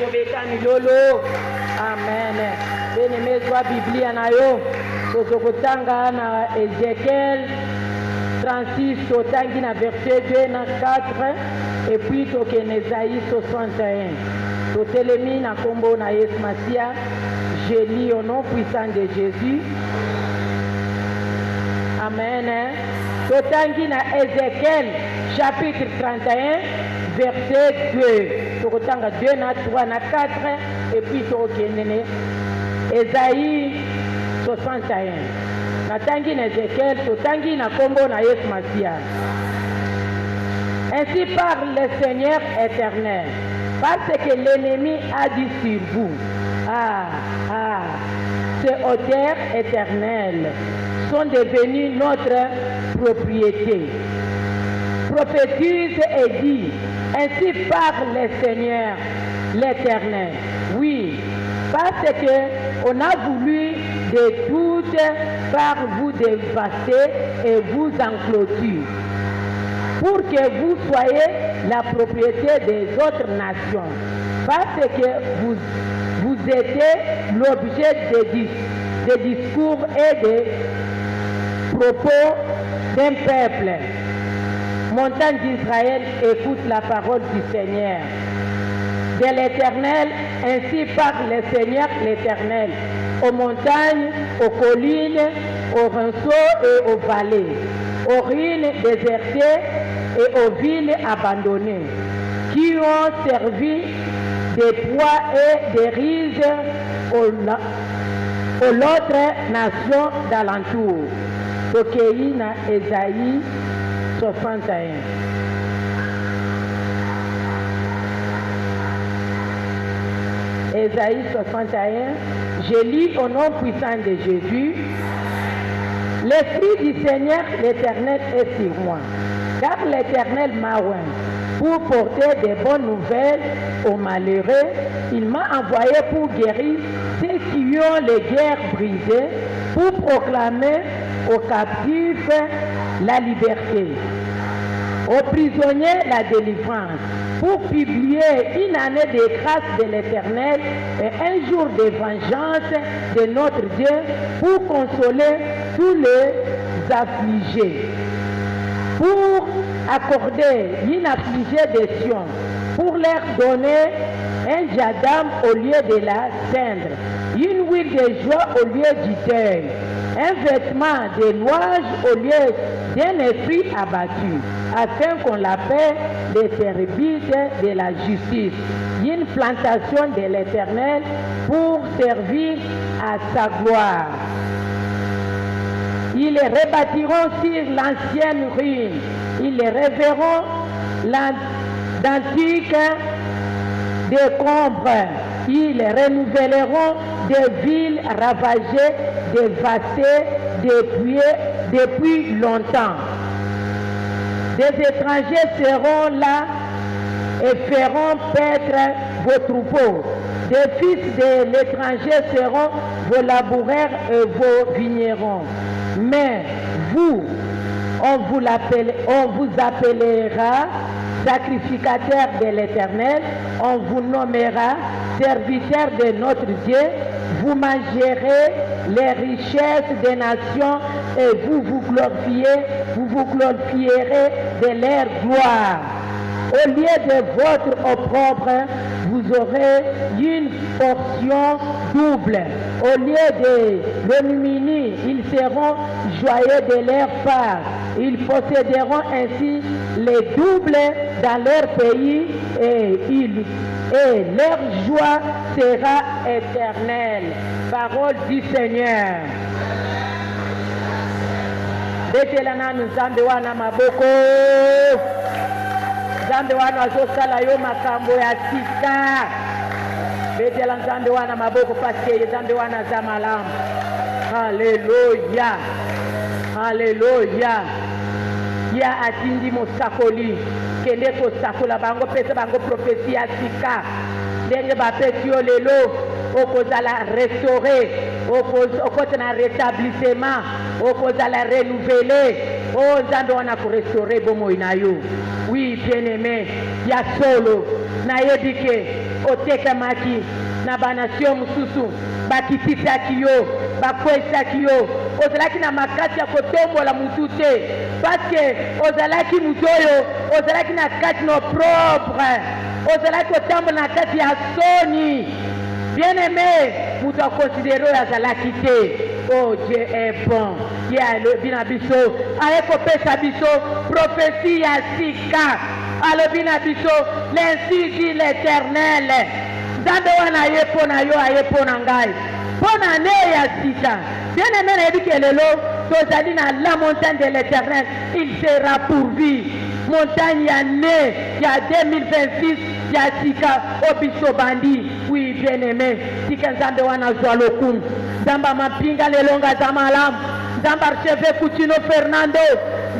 tokobeta milolo. Amen. Bien-aimé, soit Biblia na yo. Tokotanga na Ézéchiel 36, totangi na verset 2 na 4 et puis tokene Esaïe 61. Totelemi na kombo na Yesu Masia. Je lis au nom puissant de Jésus. Amen. Totangi na Ézéchiel chapitre 31 verset 2. Tokotanga 2 na 3 na 4 et puis tokene Esaïe 61. Natangi na Ézéchiel, totangi na kombo na Yesu Masia. Ainsi parle le Seigneur éternel, parce que l'ennemi a dit sur vous, ces hauteurs éternelles sont devenues notre propriété. Prophétise et dit, ainsi parle le Seigneur l'éternel. Oui, parce que on a voulu de toutes par vous dévaster et vous enclôturer, pour que vous soyez la propriété des autres nations, parce que vous êtes l'objet de discours et de propos d'un peuple. Montagne d'Israël, écoute la parole du Seigneur. De l'Éternel, ainsi parle le Seigneur l'Éternel, aux montagnes, aux collines, aux ronceaux et aux vallées, aux ruines désertées et aux villes abandonnées, qui ont servi des poids et des rises aux autres nations d'alentour. Tokei na Esaïe 61. Esaïe 61, je lis au nom puissant de Jésus. L'Esprit du Seigneur l'Éternel est sur moi, car l'Éternel m'a oint pour porter des bonnes nouvelles aux malheureux. Il m'a envoyé pour guérir ceux qui ont les guerres brisées, pour proclamer aux captifs la liberté, aux prisonniers la délivrance, pour publier une année de grâce de l'Éternel et un jour de vengeance de notre Dieu, pour consoler tous les affligés, pour accorder une affligée de Sion, pour leur donner un diadème au lieu de la cendre, une huile de joie au lieu du deuil, un vêtement de louange au lieu d'un esprit abattu, afin qu'on l'appelle les térbites de la justice, une plantation de l'Éternel pour servir à sa gloire. Ils les rebâtiront sur l'ancienne ruine, ils les reverront d'antiques décombres, ils renouvelleront des villes ravagées, dévastées depuis longtemps. Des étrangers seront là et feront paître vos troupeaux. Des fils de l'étranger seront vos laboureurs et vos vignerons. Mais vous, on vous appellera sacrificateurs de l'Éternel, on vous nommera serviteurs de notre Dieu, vous mangerez les richesses des nations et vous vous glorifierez de leur gloire. Au lieu de votre opprobre, vous aurez une portion double. Au lieu de l'ignominie, ils seront joyeux de leur part. Ils posséderont ainsi les doubles dans leur pays et leur joie sera éternelle. Parole du Seigneur. Betelana nzambe wana maboko. Nzambe wana azosala yo makambo ya sika. Betela nzambe wana maboko paske nzambe wana aza malamu. Haleluya. Haleluya. Ya atindi mosakoli kende kosakola bango pesa bango prophétie ya sika. Ndenge bapesi yo lelo okozala restaurer, okozala rétablissement, okozala renouveler oh nzambe wana ko restaurer bomoi na yo. Oui bien-aimé, ya solo na yebike otekamaki na banation mususu bakitisaki yo bakwesaki yo ozalaki na makasi ya kotombola mutu te parce ozalaki mutu oyo ozalaki na kati no propre ozalaki kotambola na kati ya soni. Bien-aimé, mutu akonsidere oyo azalaki te. Oh Dieu est bon. Ye alobi na biso aye kopesa biso prophétie ya sika. Alobi na biso l'ainsi dit l'Éternel. Nzambe wana ye mpo na yo aye mpo na ngai mpo na ne ya sika. Bien-aimé, nayebi ke lelo tozali na la montagne de l'Éternel, il sera pourvu. Montagne ya ne ya 2026 ya sika obiso bandi. Oui bien-aimé, tika nzambe wana zwa lokumu. Nzamba mapinga lelonga za malamu, nzamba archeve Kuchino Fernando,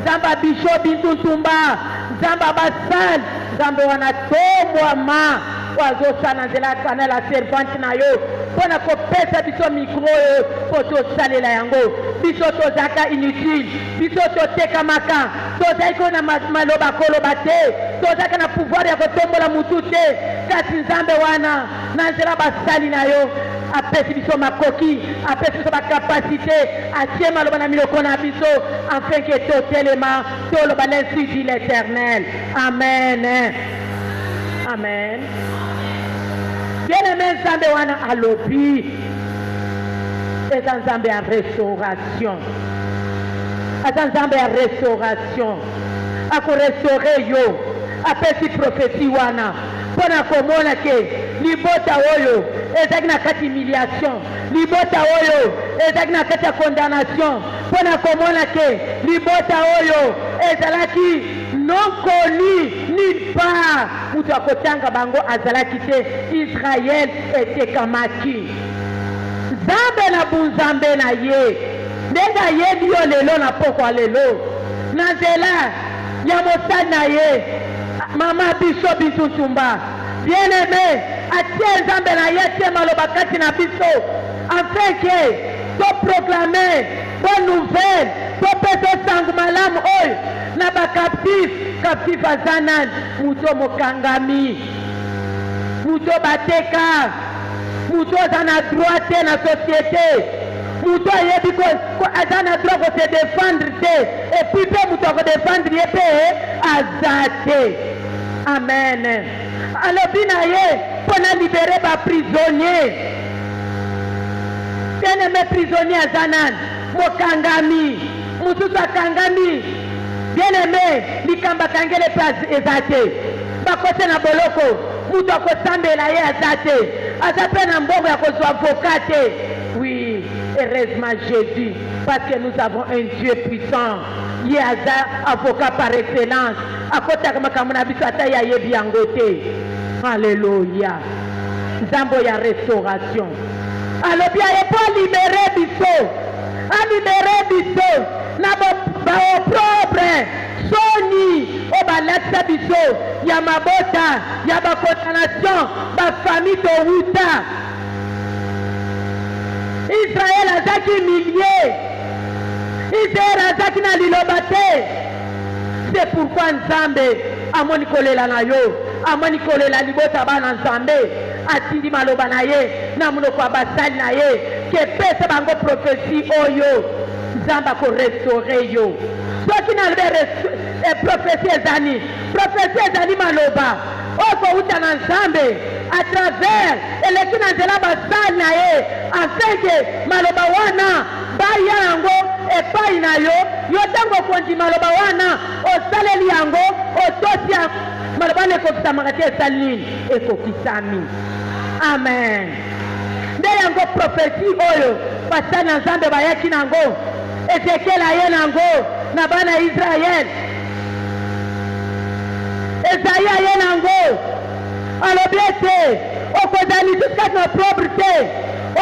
nzamba Bishop Bintu Ntumba, nzamba basali, nzambe wana tombwa ma wazosala nzela kana la servante na yo mpona kopesa biso mikro oyo mpo tosalela yango. Biso tozalaka inutile, biso totekamaka, tozali ko na maloba koloba te, tozalaka na pouvoir ya kotombola mutu te, kasi nzambe wana na nzela basali na yo apesi biso makoki, apesi biso bakapasite, atie maloba na miloko na biso afin ke totelema toloba l'ainsi dit l'Éternel. Amen. Amen. Bien-aimé, nzambe wana alobi eza nzambe ya restauration, eza nzambe ya restauration, akorestaure yo, apesi prophétie wana mpona komona ke libota oyo ezalaki na kati humiliation, libota oyo ezalaki na kati ya condamnation, mpona komona ke libota oyo ezalaki non connu nulle part, mutu akotanga bango azalaki te. Israel etekamaki. Nzambe na bunzambe na ye ndenge ayebi yo lelo na pokwa lelo na nzela ya mosali na ye mama Bishop Bintu Ntumba. Bien-aimé, atie nzambe na ye atie maloba kati na biso afin ke toproclame bonne nouvelle, topesa sango malamu oyo na bakaptif aza nani? Mutu mokangami, mutu bateka, mutu aza na droit te na société, mutu ayebi aza na droit ko se défendre te, epuis mpe mutu akodéfendre ye mpe aza te. Amen. Alobi na ye mpo na libere baprisonnier. Bien-aimé, prisonnier aza nani? Mokangami, mususu akangami. Bien-aimé, likambo akangele mpe eza te, bakote na boloko mutu akosambela ye aza te, aza mpe na mbongo ya kozwa avocat te. Oui, heureusement Jésus, parce que nous avons un Dieu puissant. Ye aza avocat par excellence, akotaka makambo na biso ata ye ayebi yango te. Alléluia. Nzambo ya restauration alobi aye mpo alibere biso, alibere biso na baopropre soni o balakisa biso ya mabota ya bakondanation bafamille towuta. Israel azaki humilie, Israel azaki na liloba te. C'est pourquoi nzambe amoni kolela na yo, amoni kolela libota bana nzambe, atindi maloba na ye na monoko ya basali na ye ke pesa bango prophétie oyo nzambe akorestaurer yo. Soki nalobi prophétie ezali, prophétie ezali maloba oyo kowuta na nzambe à travers eleki na nzela basali na ye afin ke maloba wana baya yango epai na yo, yo ntango okondi maloba wana osaleli yango otosi maloba wana ekokisamaka te esali nini? Ekokisami. Amen. Nde yango prophétie oyo basali na nzambe bayaki nango, Ezekiel aye nango na bana Israel, Esaïe aye nango alobi ete okozali jusqu'à na propre te,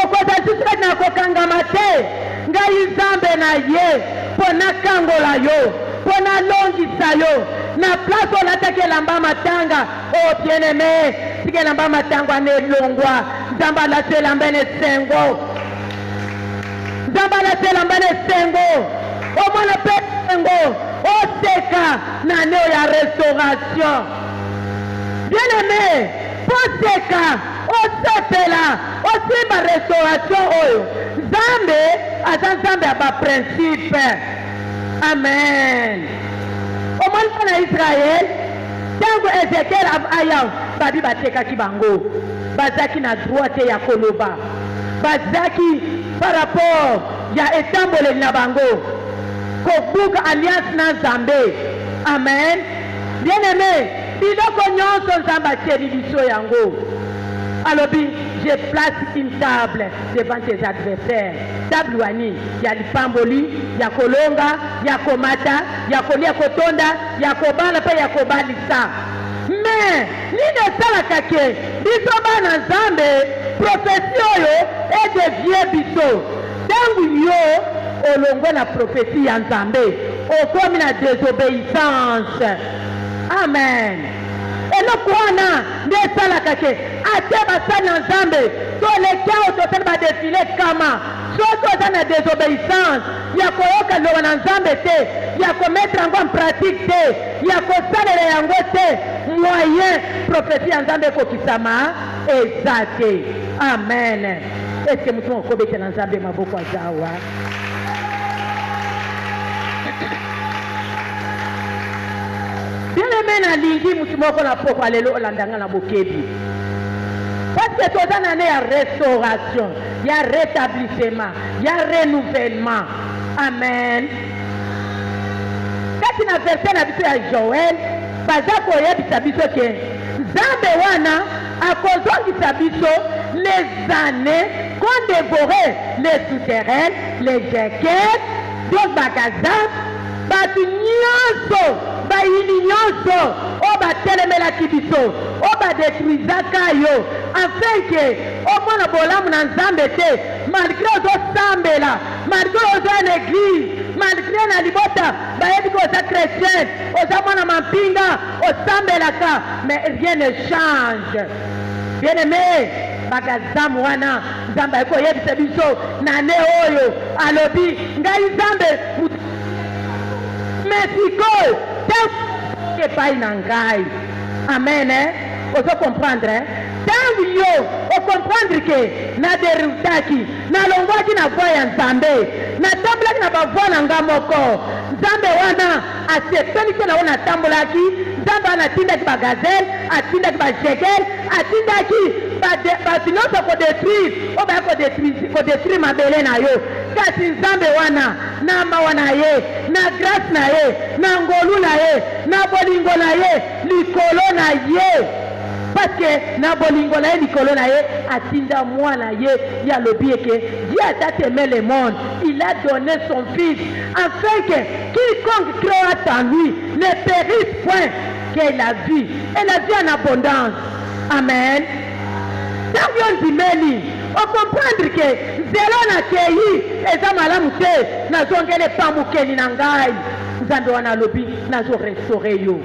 okozali jusqu'à na kokangama te. Ngai nzambe na ye mpo nakangola yo, mpo nalongisa yo na place olataki elamba matanga. O bien-aimé, siki elamba matanga wana elongwa, nzambe alati elamba ene esengo, nzambe alati elamba ene esengo. Omona mpe Ngo, oseka na neo ya restauration. Bien-aimé, poseka, osepela, osimba restauration oyo. Nzambe, aza Nzambe ya ba principe. Amen. Omoni na Israël, tango Ezekiel ayaw, babi batekaki bango. Bazaki na droite ya koloba. Bazaki par rapport ya etambole na bango. Kobuka alliance na Nzambe. Amen. Bien-aimé, biloko nyonso Nzambe atieli biso yango. Alobi, je place une table devant tes adversaires. Table wani, ya lipamboli, ya kolonga, ya komata, ya kolia kotonda, ya kobala pe ya kobalisa. Mais, nini esalaka ke biso bana Nzambe, prophétie oyo edevie biso. Tangu yo olongwe na prophétie ya Nzambe, okomi na désobéissance. Amen. eloko wana nde esalaka ke ate basali na Nzambe toleki awo tosali badefile kama soki oza na désobéissance ya koyoka liloba na Nzambe te, ya kometre yango en pratique te, ya kosalela yango te, moyen prophétie ya Nzambe ekokisama eza te. Amen. Eske mutu okobetela Nzambe maboko azawa? Bien-aimé na lingi mutu moko na poko lelo olandanga na bokebi. Parce que toza na ne ya restauration, ya rétablissement, ya renouvellement. Amen. Kati na verset na biso ya Joël, baza koyebisa biso ke Nzambe wana akozongisa biso les années qu'on dévorait les souterrains, les jaquettes, donc bagazan, batu nyonso, bayini nyonso, o batelemelaki biso, o badetruizaka yo, afin ke omona bolamu na Nzambe te, malgré ozosambela, malgré oza en église, malgré na libota bayebi ko oza chrétien, oza mwana mampinga, osambelaka, mais rien ne change. Bien-aimé, bagazamu wana Nzambe akoyebisa biso na ne oyo alobi ngai Nzambe mesiko te epai na ngai. Amen. Ozo comprendre? Tangu yo o comprendre ke na derutaki na longwaki na voix ya Nzambe na tambolaki na bavoix na nga moko, Nzambe wana asepeli ke na wana tambolaki, Nzambe wana atindaki bagazel, atindaki bajegel, atindaki batu nyonso kodetruire o baya kodetruire mabele na yo. Kasi Nzambe wana na mawa na ye, na grâce na ye, na ngolu na ye, na bolingo na ye, likolo na ye, parce que na bolingo na ye, likolo na ye, atinda mwana ye, ya lobi eke Dieu a tant aimé le monde, il a donné son fils afin que quiconque croit en lui ne périsse point, que la vie et la vie en abondance. Amen. Tangu yo nzimeli o comprendre ke nzela na kei eza malamu te, nazongele pamukeli na ngai. Nzambe wana alobi nazo restaurer yo.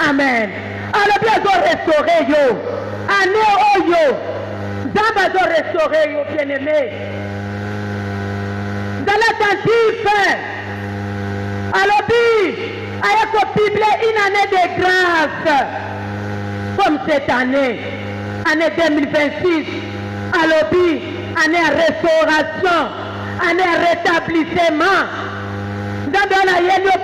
Amen. Alobi azo restaurer yo ane oyo, Nzambe azo restaurer yo. Bien-aimé, nzala attentif. Alobi aya ko bible une année de grâce comme cette année, année 2026. Alobi année à restauration, année à rétablissement. Nzambe wana yeli yo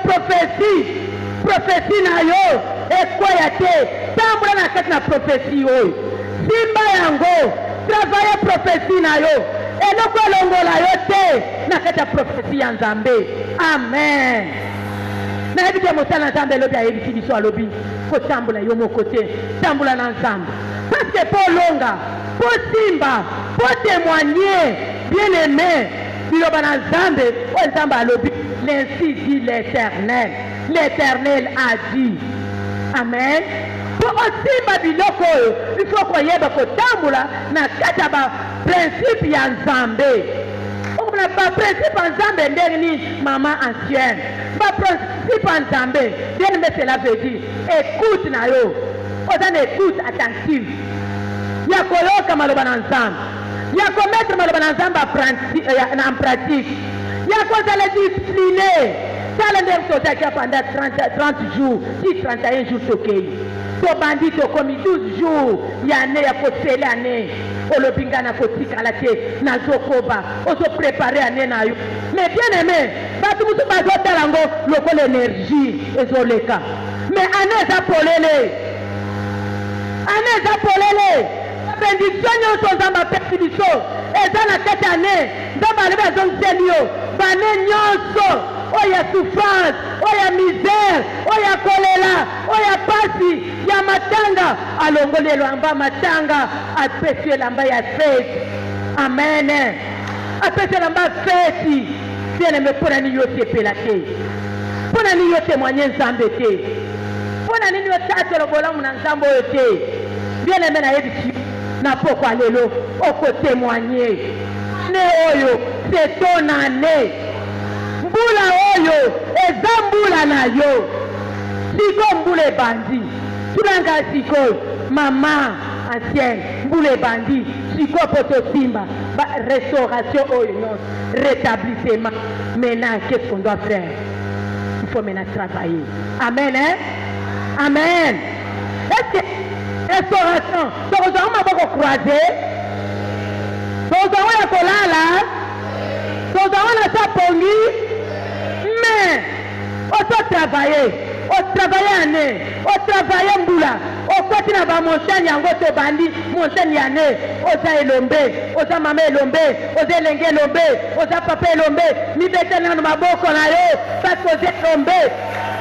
prophétie na yo ekoya te, tambola na kati na prophétie oyo, simba yango, travaille prophétie na yo, eloko elongola yo te na kati ya prophétie ya Nzambe. Amen. nayebi ke mosala Nzambe elobi ayebisi biso, alobi kotambola yo moko te, tambola na Nzambe, parce que po longa, po simba, po témoigner. Bien-aimé, biloba na Nzambe oyo Nzambe alobi, l'ainsi dit l'Éternel, l'Éternel a dit. Amen. Po osimba biloko oyo, il faut koyeba kotambola na kati ya ba principe ya Nzambe. Ba principe ya Nzambe ndenge ni maman ancienne, ba principe ya Nzambe bien-aimé, cela veut dire écoute na yo, oza na écoute attentive ya koyoka maloba na Nzambe, ya komettre maloba na Nzambe en pratique, ya kozala discipliné tala nde tozalaki pendant 30 jours ti 31 jours tokei tobandi tokomi 12 jours ya ane ya kosele ane olobi nga na kotikala te nazokoba ozoprépare ane na yo mais bien aimé bato mosusu bazotala yango lokola énergie ezoleka mais ane eza polele bénédiction nyonso nzambe apesi biso eza na kati ane nzambe alobi azongiseli yo bane nyonso oyo ya souffrance oyo ya misère oyo ya kolela oyo ya pasi ya matanga alongoli elamba matanga apesi elamba ya feti amen apesi elamba feti bien-aimé mpona nini yo sepela te mpona nini yo témoigne nzambe te mpona nini yo tatela bolamu na nzambe oyo te bien-aimé nayebisi na pokwa lelo okotémoigne ne oyo c'est ton année mbula oyo eza mbula na yo siko mbula ebandi tulanga sikoyo mama ancienne mbula ebandi sikoyo po tosimba restauration oyo nyonso rétablissement maintenant qu'est-ce qu'on doit faire il faut maintenant travailler amen amen est-ce que restauration tokozwa maboko croisé tokozwa ya kolala tokozwa na sa pongi mais ototravaille ane otravaille mbula okoti na bamontagne yango tobandi montagne ya ne oza elombe oza mama elombe oza elenge elombe oza papa elombe mibeteli nano maboko na yo parce oza elombe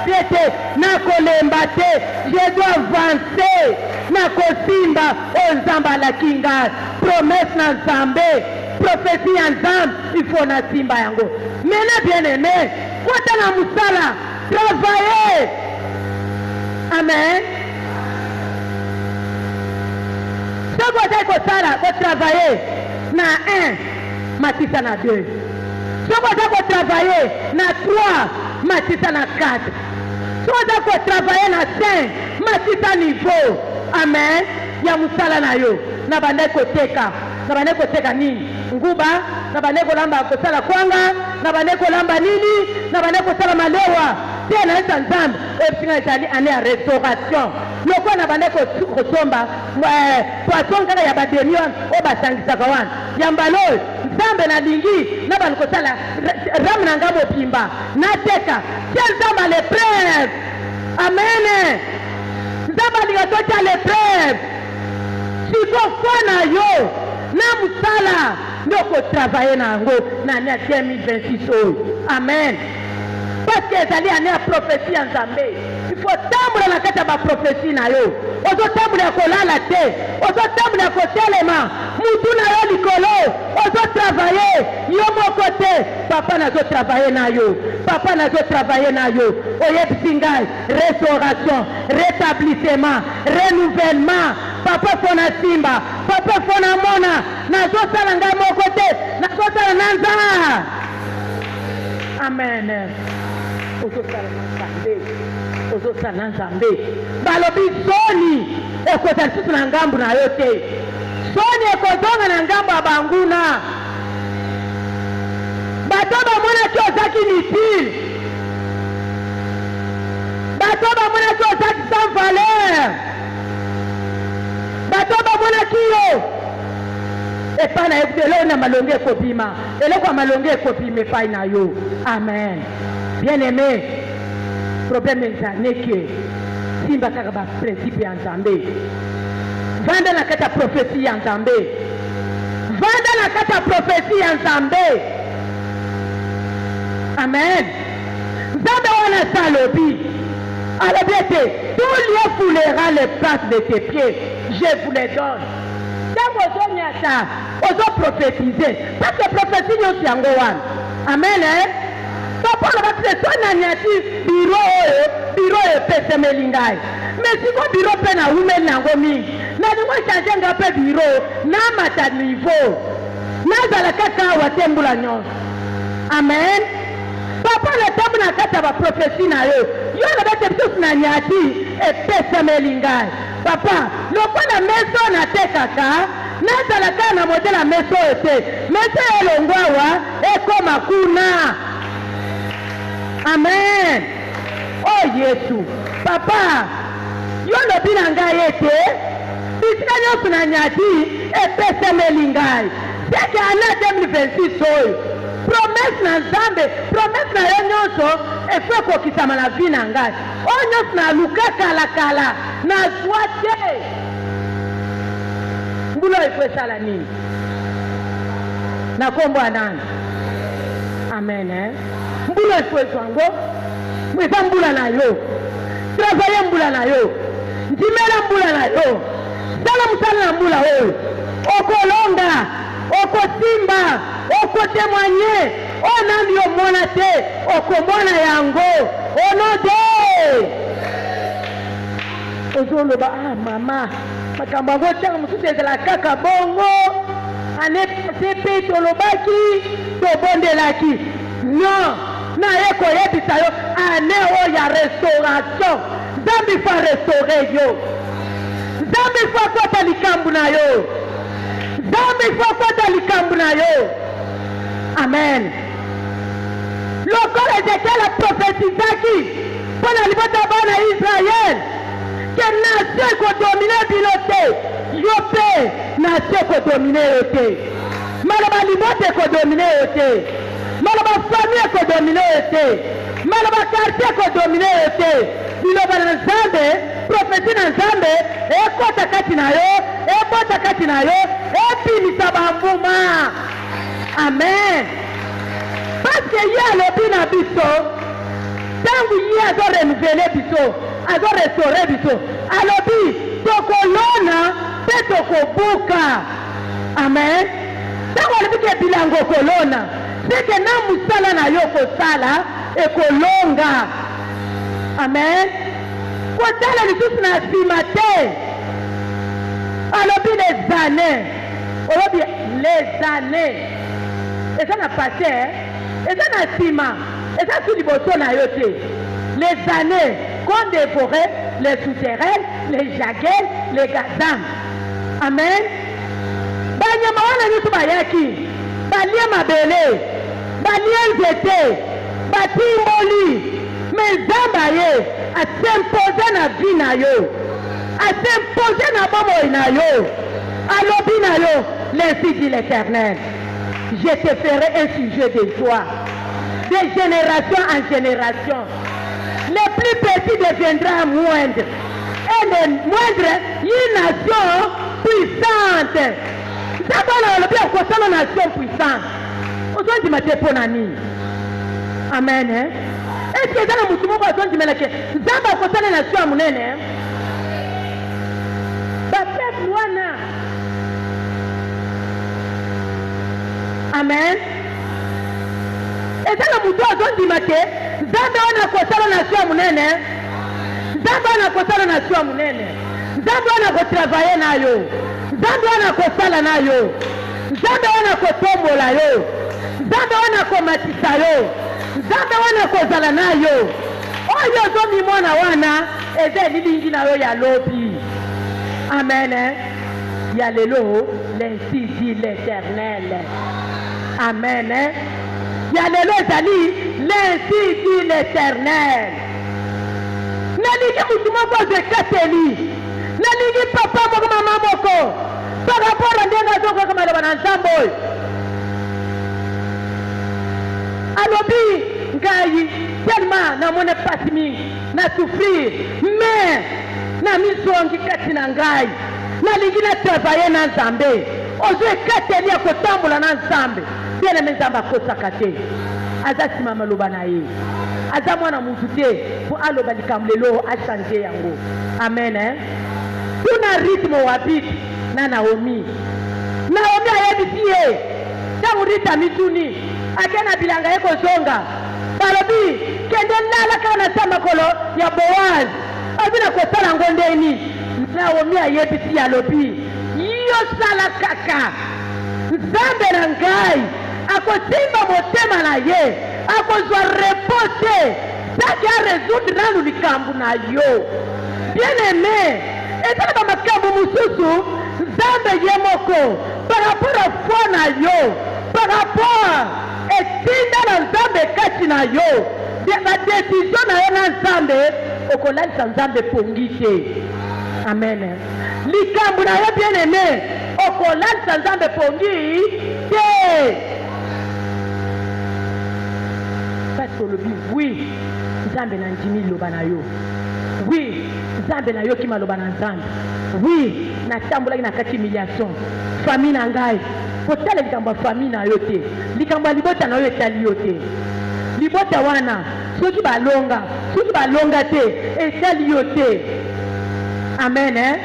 tie te nakolemba te je dois avancer nakosimba oyo nzambe alaki ngai promesse na nzambe prophétie ya nzambe il faut nasimba yango mena bien aimé kota na mosala travailler amen soki ozali kosala kotravaille na 1 matisa na 2 soki ozali kotravaille na 3 matisa na 4 soki ozali kotravaille na 5 matisa niveau amen ya mosala na yo na bandai koteka na bandai koteka nini nguba na bandai kolamba kosala kwanga na bandai kolamba nini na bandai kosala malewa te na eza nzambe ebisinga ezali ane ya restauration lokola na bandai kosomba poisson kaka ya bademi wana oyo basangisaka wana ya mbala oyo nzambe nalingi na bandi kosala ramu na nga mobimba nateka te nzambe alepreuve amen nzambe alinga totya l'épreuve sikofo na yo na mosala nde okotravaille na yango na ane ya 2026 oyo amen parce que ezali ane ya prophétie ya nzambe il faut tambola na kati ya baprofétie na yo ozotambola ya kolala te ozotambola ya kotelema mutu na yo likolo ozotravaille yo moko te papa nazotravaille na yo papa nazotravaille na yo oyebisi ngai restauration rétablissement renouvellement papa fo na simba papa fo na mona nazosala ngai moko te nazosala na nzambe amen ozosala na nzambe balobi soni ekozala lisusu na ngambu na yo te soni ekozonga na ngambu ya banguna bato bamonaki ozaki inutile bato bamonaki ozaki sans valeur bato bamonaki yo epai na yo eloko na malonge ekobima eloko ya malonge ekobima epai na yo amen bien aimé problème ezali ke simba kaka baprincipe ya nzambe vanda na kati ya prophétie ya nzambe vanda na kati ya prophétie ya nzambe amen nzambe wana sa alobi alobi ete tout lieu foulera les places de tes pieds je vous les donne ntango ozonyata ozoprophétise parce que prophétie nyonso yango wana amen topona batile tonanyati biro oyo epesemeli ngai mais siko biro mpe naumeli nango mingi nalingo echange nga mpe biro namata niveau nazala kaka awa te mbula nyonso amen papa natambo na kati ya baprofesi na yo yo nabete bisusu na nyati epesemeli ngai papa lokola meso natekaka nazala kaka na modela meso oyo te meso elongo awa ekoma kuna Amen. Oh Yesu. Papa, yo lobi na ngai ete bisika nyonso na nyati epesemeli ngai. Seke ana 2026 oyo promesse na Nzambe, promesse na yo nyonso efo ekokisama na vi na ngai. Oyo nyonso naluka kala nazwa te. Mbula efo esala nini? Na kombo ya nani? Amen. Mbula efo ezwango mweza mbula na yo. Travaye mbula na yo. Ndimela mbula na yo. Sala musala na mbula oyo. Okolonga, okosimba, okotémoigner. Onambi omona te, okomona yango. Onode. Ozoloba, ah mama, makambo yango tanga mosusu ezala kaka bongo. Ane sepe tolobaki, tobondelaki. Non, na eko yebisa yo, ane o ya restauration. Zambi fa restaurer yo. Zambi fa kota likambu na yo. Zambi fa kota likambu na yo. Amen. Lokole Ezekiel a prophétisaki pour la libération de Israël que nation ko dominer bilote. Yo pe nation ko dominer yote. Malaba libote ko dominer yote. Malaba famille ko dominer yote. Malaba quartier ko dominer yote. Biloba na Nzambe, prophétie na Nzambe, ekota kati na yo, ebota kati na yo, epimisa bambuma. Amen. Parce que y a le bin biso, tant que y a zo renouveler biso, a zo restaurer biso. Alobi, tokolona, pe tokobuka. Amen. Tant que le bin bilango kolona, c'est que na musala na yo ko sala e kolonga. Amen. Kotala lisusu na sima te. Alobi les années. Alobi les années. Et ça n'a passé, et ça n'a sima, et ça sous liboso na yote. Les années qu'on dévorait les souterrains, les jaguels, les gazans. Amen. Banyama wana nyusu bayaki, balia mabele, balia nzete, batimboli, mais Zambaye a s'imposé na vie na yo, a s'imposé na bomo na yo, alobi na yo, l'ainsi dit l'Éternel. Je te ferai un sujet de joie, de génération en génération. Le plus petit deviendra moindre. Et le moindre, une nation puissante. D'abord, le bien concerne une nation puissante. Aujourd'hui, je m'attends pour Nani. Amen. Est-ce que dans le mouvement, aujourd'hui, je m'attends que Zamba concerne une nation à mon aîné. Baptême, Luana. Amen. Et ça le mouton a dit maté, Zamba on a consacré la nation à mon aîné. Zamba on a consacré la nation à mon aîné. Zamba on a travaillé na yo. Zamba on a consacré na yo. Zamba on a kotombo la yo. Zamba on a komatisa yo. Zamba on a kozala na yo. Oyo zo mi mwana wana eze lilingi na yo ya lobi. Amen. Ya lelo l'ainsi dit l'Éternel. Amen. Yalelo ezali l'ainsi dit l'Éternel. Nalingi mutu moko azekateli. Nalingi papa moko mama moko. Par rapport à ndenge azokoka maloba na Nzambe oyo. Alobi ngai tellement namona pasi mingi na souffrir mais na misongi kati na ngai. Nalingi na travailler na Nzambe. Ozo ekateli ya kotambola na Nzambe. Bien aimé Nzambe akosaka te. Aza sima maloba na ye. Aza mwana mutu te po aloba likambo lelo achange yango. Amen. Tuna rythme wa biti na Naomi. Naomi ayebisi ye. Tangu Rita mituni akena bilanga ye kozonga. Balobi kende lala kana samba kolo ya Boaz. Abina kosala ngondeni. Naomi ayebisi ya lobi. Yo sala kaka. Nzambe na ngai akosimba motema na ye akozwa repote saki aresoudre nanu likambo na yo. Bien aimé, ezala bamakambo mosusu Nzambe ye moko par rapport à foi na yo, par rapport etinda na Nzambe kati na yo la décision na yo na nzambe okolalisa nzambe pongi te. Amen. Likambo na yo bien aimé okolalisa nzambe pongi te. Parce que le but, oui, nzambe na ndimi loba na yo. Oui, nzambe na yo ki maloba na nzambe. Oui, na tambolaki na kati humiliation. Famille na ngai. Potala likambo famille na yo te. Likambo libota na yo etali yo te. Libota wana soki balonga te etali yo te. Amen.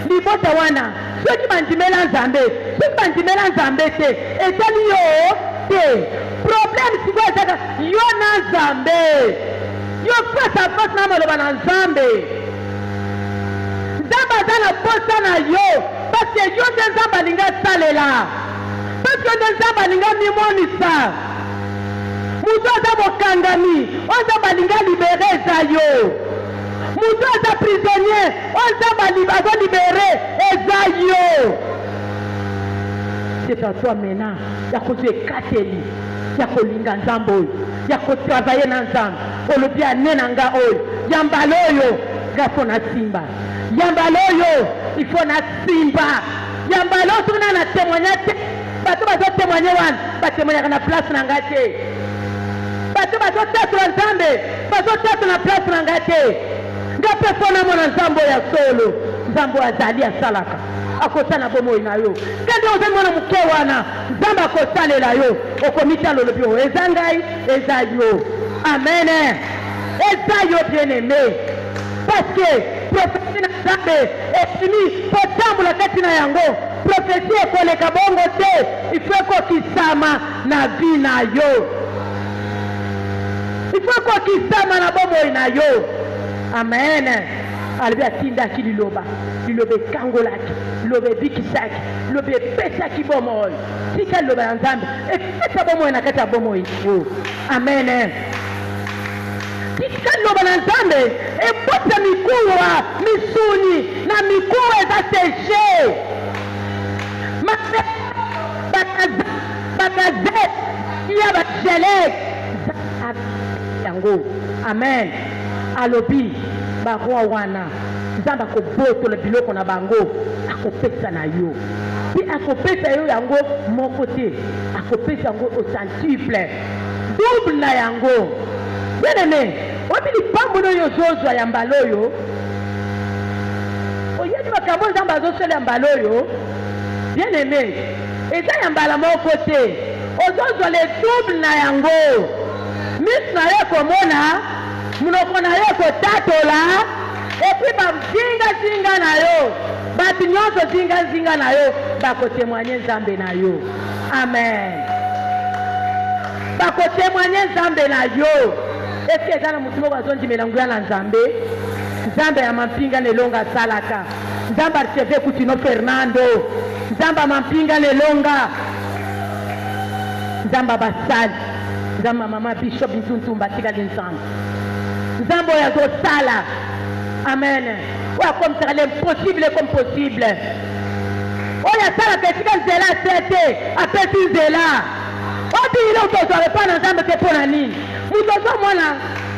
Libota wana soki bandimela nzambe te etali yo te. Problème si quoi ça yo na nzambe. Yo face à face na maloba na nzambe. Nzambe aza na posa na yo parce que yo nde nzambe alinga salela. Parce que nde nzambe alinga mimonisa. Mutu aza mokangami oyo nzambe alinga libere eza yo. Mutu aza prisonnier oyo nzambe azo libere eza yo. C'est à toi maintenant ya kozwa ekateli ya kolinga nzambe oyo ya kotravaye na nzambe olobi ane na nga oyo ya mbala oyo nga fo na simba ya mbala oyo ifo na simba ya mbala oyo soki na témoigna te bato bazotémoigne wana batémoignaka na place na nga te bato bazotatola nzambe bazotatola na place na nga te nga mpe fo namona nzambe oyo ya solo nzambe oyo azali asalaka akosala bomoi na yo kandi ozali mwana moke wana nzambe akosalela yo okomitala olobi oyo eza ngai eza yo. Amen. Eza yo bien aimé parce que prophétie na nzambe efini kotambola kati na yango. Prophétie ekoleka bongo te ifo ekokisama na vi na yo, ifo ekokisama na bomoi na yo. Amen. Albi atindaki liloba ekangolaki liloba ebikisaki liloba epesaki bomoi tika liloba ya nzambe epesa bomoi na kati ya bomoi yo. Amen. Tika liloba na nzambe ebota mikuwa misuni na mikuwa eza seje bakaze ya bajelek yango. Amen. Alobi baroi wana nzambe akobotola biloko na bango akopesa na yo mpe akopesa yo yango moko te akopesa yango au centuple double na yango. Bien aimé oyebi lipambo oyo ozozwa ya mbala oyo oyebi makambo nzambe azosala ya mbala oyo. Bien aimé eza ya mbala moko te ozozwa le double na yango. Miso na yo komona munoko na yo kotatola epi bazingazinga na yo bato nyonso zingazinga na yo bakotémoigne nzambe na yo. Amen. Bakotémoigne nzambe na yo. Eske eza na motu moko azondimela nguya na nzambe? Nzambe ya mampinga nelonga asalaka. Nzambe archeve Kutino Fernando. Nzambe ya mampinga nelonga. Nzambe basali. Nzambe mama Bishop Ntuntumba tikali nzambe. Nzambe oyo azosala. Amen. Oyo akomisaka l'impossible comme possible. Oyo asalaka esika nzela tete apesi nzela. Obile otozwaka epai na nzambe te mpo na nini? Moto ozomona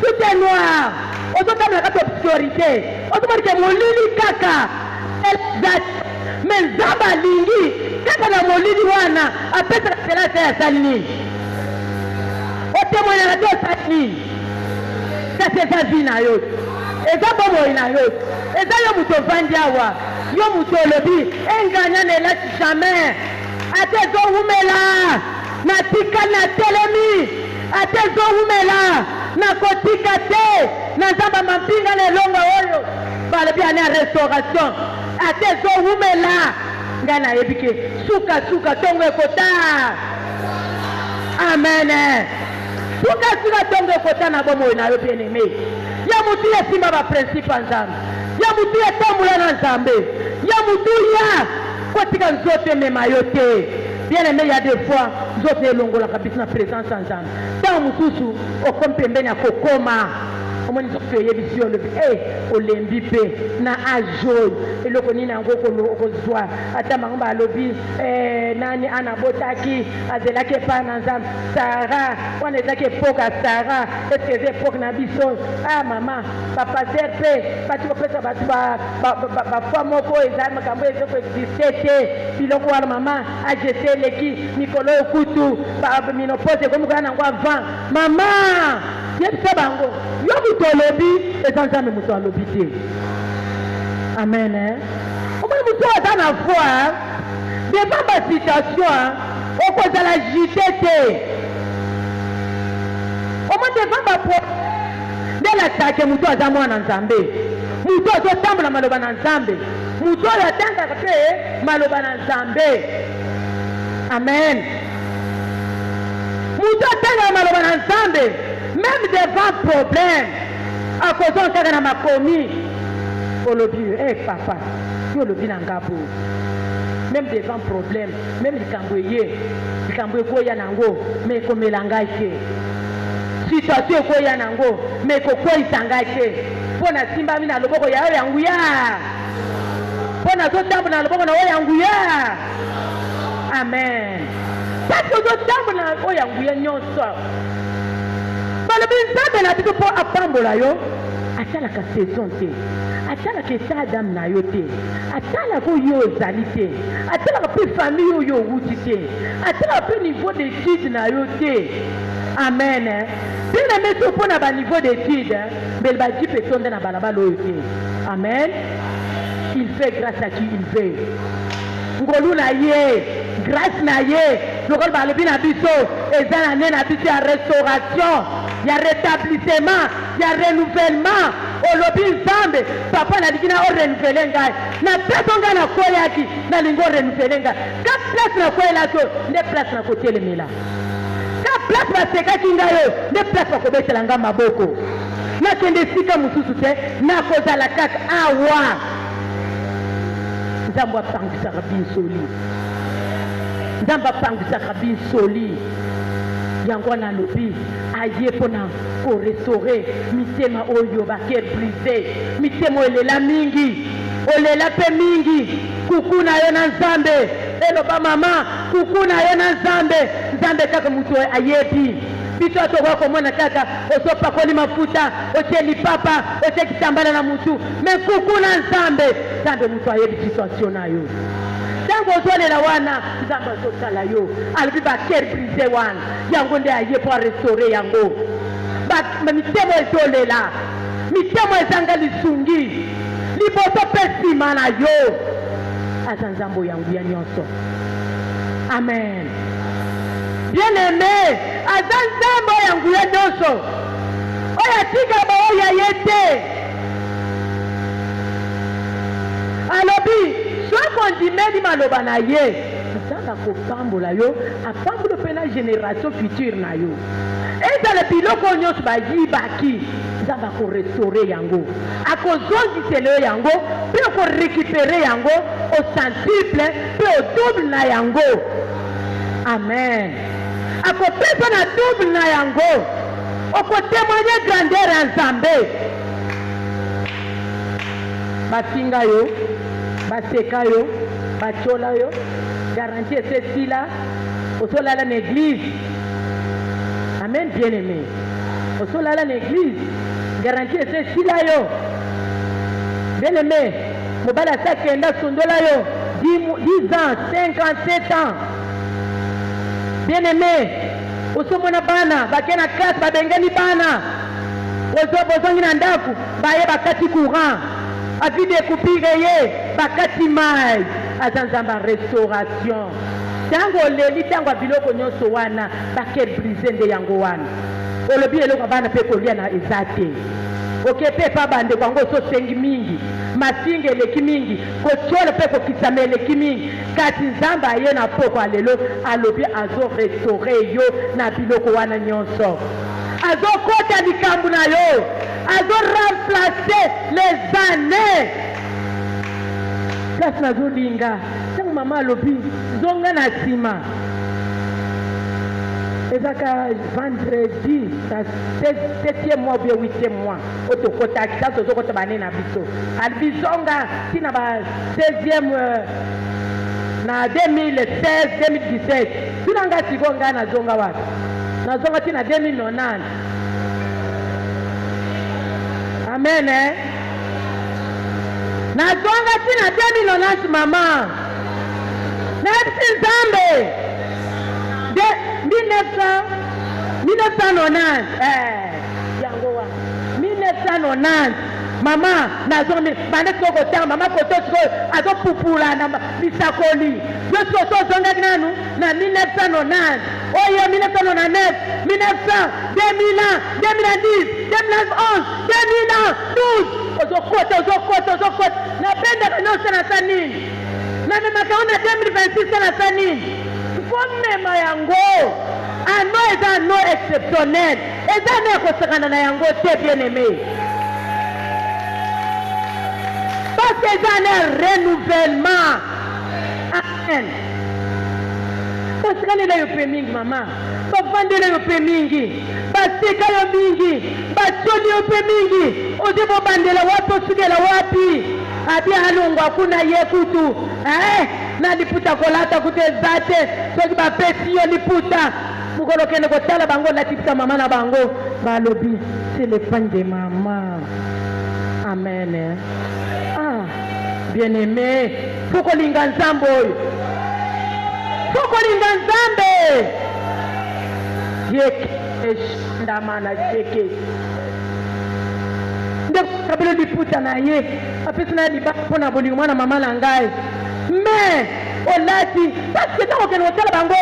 tout est noir. Ozotamela kati obscurité. Ozomonike molili kaka. Me nzambe alingi kaka na molili wana apesaka nzela te asali nini? Otémoignaka te osali nini? Kasi eza vi na yo, eza bomoi na yo, eza yo moto ovandi awa, yo moto olobi enganya ne lâche jamais. Ate ezowumela na tika na telemi, ate ezowumela na kotika te na nzambe mampinga na elonga oyo balobi ane ya restauration. Ate ezowumela ngai nayebi ke suka ntongo ekota. Amen. Suka tongo ekota na bomoi na yo bien aimé. Ya mutu esimba ba principe ya nzambe, ya mutu etambola na nzambe, ya mutu ya kotika nzoto emema yo te. Bien aimé, ya des fois nzoto elongolaka biso na présence ya nzambe. Ntango mosusu okomi pembeni ya kokoma omoni sokoye bisi olobi olembi pe na ajoy eloko nini yango okozwa ata bango balobi nani anabotaki azelaki epai na nzambe Sara wana ezalaki epoka Sara eske eza epoke na biso mama bapaster mpe bati kopesa bato bafoi moko eza makambo eza koexiste te biloko wana mama agese eleki mikolo okutu minopose ekomi nango avant mama yebisa bango yo moto olobi eza nzambe moto alobi te amen omoni moto aza na foi devant basituation okozala jite te omoni devant baproblème nde latake moto aza mwana nzambe moto azotambola maloba na nzambe moto oyo atangaka mpe maloba na nzambe amen moto atangaka maloba na nzambe même devant problème akozonga kaka na makomi olobi papa yo olobi na ngabo même devant problème même likambo ekoya nango me ekomela ngai te situation ekoya nango me ekokweyisa ngai te mpo nasimbami na loboko ya oyo ya nguya mpo nazotambola na loboko na oyo ya nguya amen pasi ozotambola na oyo ya nguya nyonso balobi nzambe na biso mpo apambola yo atalaka saison te atalaka esa adamu na yo te atalaka oyo ozali te atalaka mpe famille oyo owuti te atalaka mpe niveau d'étude na yo te amen mpe na meso mpo na baniveau d'étude mbele bajipe etonda na balabala oyo te amen il fait grâce à qui il veut ngolu na ye grâce na ye lokola balobi na biso eza na nde na biso ya restauration ya rétablissement ya renouvellement olobi nzambe papa nalingi na orenuvele ngai na place ngai nakweyaki nalingi orenuvele ngai ka place nakweyelaki oyo nde place nakotelemela ka place basekaki ngai oyo nde place bakobetela ngai maboko nakende esika mosusu te nakozala kaka awa nzambe apangisaka binsoli nzambe apangisaka binsoli yango wana alobi aye mpona korestore mitema oyo baker brise mitema oyo elela mingi olela mpe mingi kuku na yo na nzambe eloba mama kuku na yo na nzambe nzambe kaka moto ayebi biso tokoka komona kaka ozopakoli mafuta otie lipapa otie kitambala na mutu me kuku na nzambe nzambe moto ayebi situation na yo ntango ozolela wana nzambe azotala yo alobi baker brise wana yango nde aye po arestore yango mitemo ezolela mitemo ezanga lisungi liboso mpe nsima na yo aza nzambe oyanguya nyonso amen bien aimé aza nzambe oyanguya nyonso oyo atika baoyo aye te alobi soki ondimeli maloba na ye nzambe akopambola yo apambola mpe na génération future na yo ezala biloko nyonso bayibaki nzambe akorestore yango akozongisela yo yango mpe okorekipere yango ocentuple mpe odouble na yango amen akopesa na double na yango okotémoigne grandeur ya nzambe bafinga yo baseka yo batyola yo garantie ese esila osolala na église amen bien aimé osolala na église garantie ese esila yo bien aimé mobali asakenda sondola yo 10 ans 57 ans bien aimé osomona bana bake na classe babengani bana bozongi na ndako baye bakati courant avi découpire ye bakati mai aza nzambe ya restauration ntango oleli ntango ya biloko nyonso wana baker brise nde yango wana olobi eloko bana mpe kolia na eza te oke mpe pa bandeko yango ososengi mingi masinga eleki mingi kotyola mpe kokisama eleki mingi kasi nzambe aye na poko alelo alobi azorestore yo na biloko wana nyonso azokota likambo na yo azoremplace les années place nazolinga ntango mama alobi zonga na nsima ezaka vendredi 7e mois ou 8e mois otokotaki sasa tozokota bane na biso albizonga tina ba 16e na 2016-2017 tina nga siko nga nazonga wapi nazonga tina 2090 amen nazonga tina 2090 mama nayebisi nzambe 1990 yango wa 1990 mama nazongi bande sokotanga mama koto sikoyo azopupula na bisakoli yo siko tozongaki nanu na 1990 oyo 1999 1900 2001 2010 2011 2012 ozokota napendaka nyonso nasa nini namemaka ona 2026 nasa nini fomema yango ano eza no exceptionnel eza no ekosakana na yango te bien aimé parce que eza no renouvellement amen basikanela yo mpe mingi mama bavandela yo mpe mingi baseka yo mingi batioli yo mpe mingi ozi bobandela wapi osukela wapi abi alongwa kuna ye kutu na liputa kolata kutu eza te soki bapesi yo liputa mokolo kende kotala bango latipisa mama na bango balobi c'est le pain de mama amen bien aimé fokolinga nzambe oyo fokolinga nzambe yekeshandama na jeke nde kabelo liputa na ye apesi na libaka mpo na bolingo mwana mama na ngai mais olati parce que ntango okende kotala bango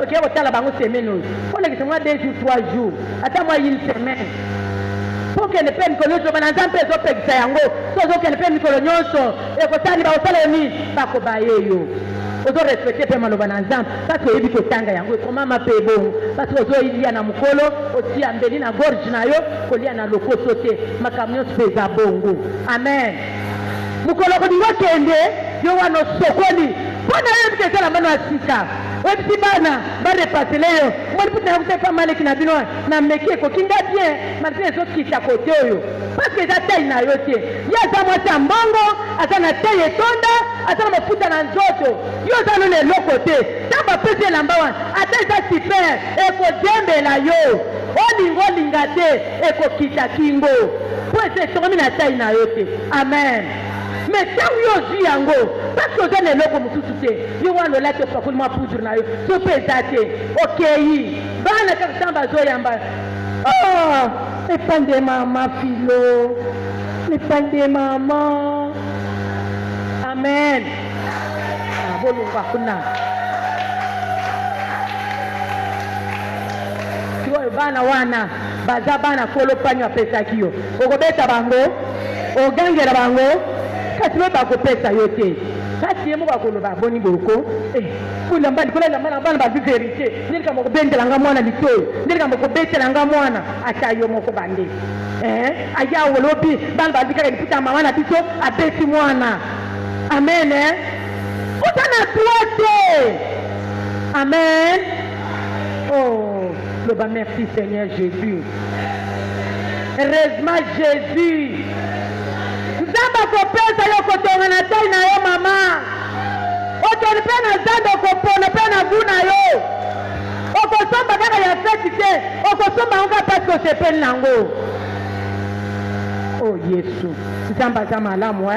oke kotala bango semaine oyo olekisa mwa 2 jours 3 jours ata mwa une semaine po okende mpe mikolo nyonso bana nzambe ezopekisa yango so ozokende mpe mikolo nyonso ekosali bakosala yo nini bakoba ye yo ozorespecte mpe maloba na nzambe parce oyebi kotanga yango ekomama mpe ebongo parce ozolia na mokolo otia mbeli na gorge na yo kolia na lokoso te makambo nyonso mpe eza bongo amen mokolo kolingi okende yo wana osokoli mpo na yo ebike ezala mbano ya sika oyebisi bana barepasele yo moliputa yakuta epa maleki na bino na meki ekokinga bien malgré ezokita kote oyo parceke eza tai na yo te ye aza mwasi ya mbongo aza na tai etonda aza na mafuta na nzoto yo oza lolo eloko te ntango bapesi elamba wana ata eza super ekodembela yo olinga olinga te ekokita kingo mpo eza etongomi na tai na yo te amen mais ntango yo ozwi yango parceke oza na eloko mosusu te yo wana olati opakoli mwa poudre na yo so mpe eza te okei bana kaka ntango bazoyamba epande mama filo epande mama amen bolungwa kuna oyo bana wana baza bana kolo pani apesaki yo okobeta bango ogangela bango kasi we bakopesa yo te kasi ye moko akoloba boni boko kulamba likolo elamba na bana bazwi verité ndelikambo kobendelanga mwana litoyo ndelikambo kobetelanga mwana ata yo moko bande aya olobi bana bazwi kaka liputa mama na biso abeti mwana amen oza na droit te amen loba merci Seigneur Jésus heureusement Jésus nzambe akopesa yo kotonga na tai na yo mama okende mpe na zando okopona mpe na vu na yo okosomba kaka ya feti te okosomba ngo kaka parceke osepeli nango yesu nzambe aza malamu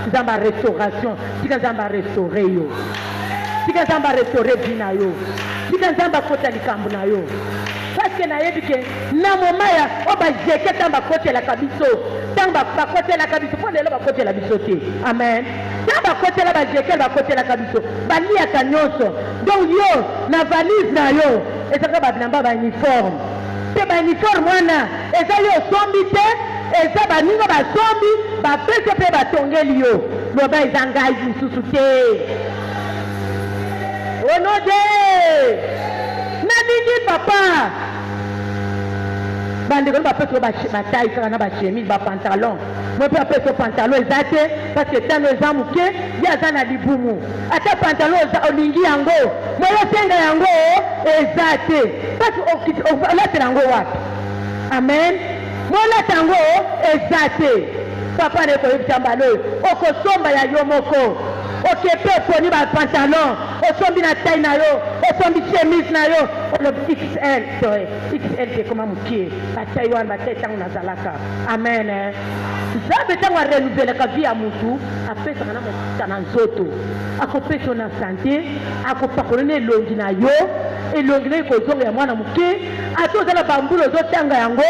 nzambe arestauration tika nzambe arestaure yo tika nzambe arestaure vi na yo tika nzambe akota likambo na yo parceke nayebi ke na moma ya o bajeke ntango bakotelaka biso ntango bakotelaka biso mpo lelo bakotela biso te amen ntango bakotela bajekele bakotelaka biso baliaka nyonso donc yo na valise na yo ezaka babilamba bauniforme mpe bauniforme wana eza yo osombi te eza baninga basombi bapesi mpe batongeli yo loba eza ngai lisusu te onode nalingi papa bandeko bapesa bataille kaka na bachemise bapantalon moi mpe apesa pantalon eza te parce que ntango eza moke ye aza na libumu ata pantalon olingi yango moi osenga yango eza te parce olatela yango wapi amen moi olata yango eza te papa ne koyebisa mbala oyo okosomba ya yo moko okepe oponi bapantalon osombi na taille na yo osombi chemise na yo olobi xl xl te koma mokie bataille wana bataille ntango nazalaka amen nzambe ntango arenouvelaka vi ya motu apesaka na mokuta na nzoto akopesa na sante akopakola na elongi na yo elongi na yo kozonga ya mwana moke ati ozala bambula ozotanga yango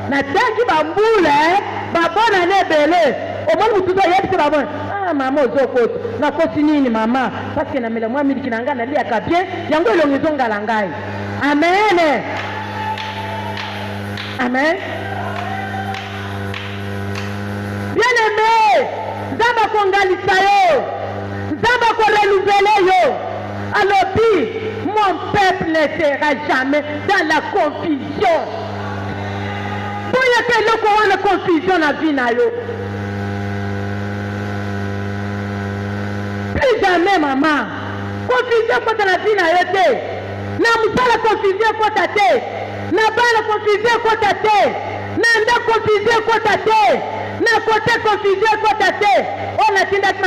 natangi bambula babona na ebele omoni motu ozoyebisa babona mama ozokota nakosi nini mama parce que namela mwa miliki na ngai naliaka bien yango elongi ezongala ngai amen amen bien aimé nzambe akongalisa yo nzambe akorenouvele yo alobi mon peuple ne sera jamais dans la confusion boyaka eloko wana confusion na vie na yo plus jamais maman confusion kota na vie na yo te na mosala confusion kota te na bana confusion kota te na nda confusion kota te na kote confusion kota te oyo natindaki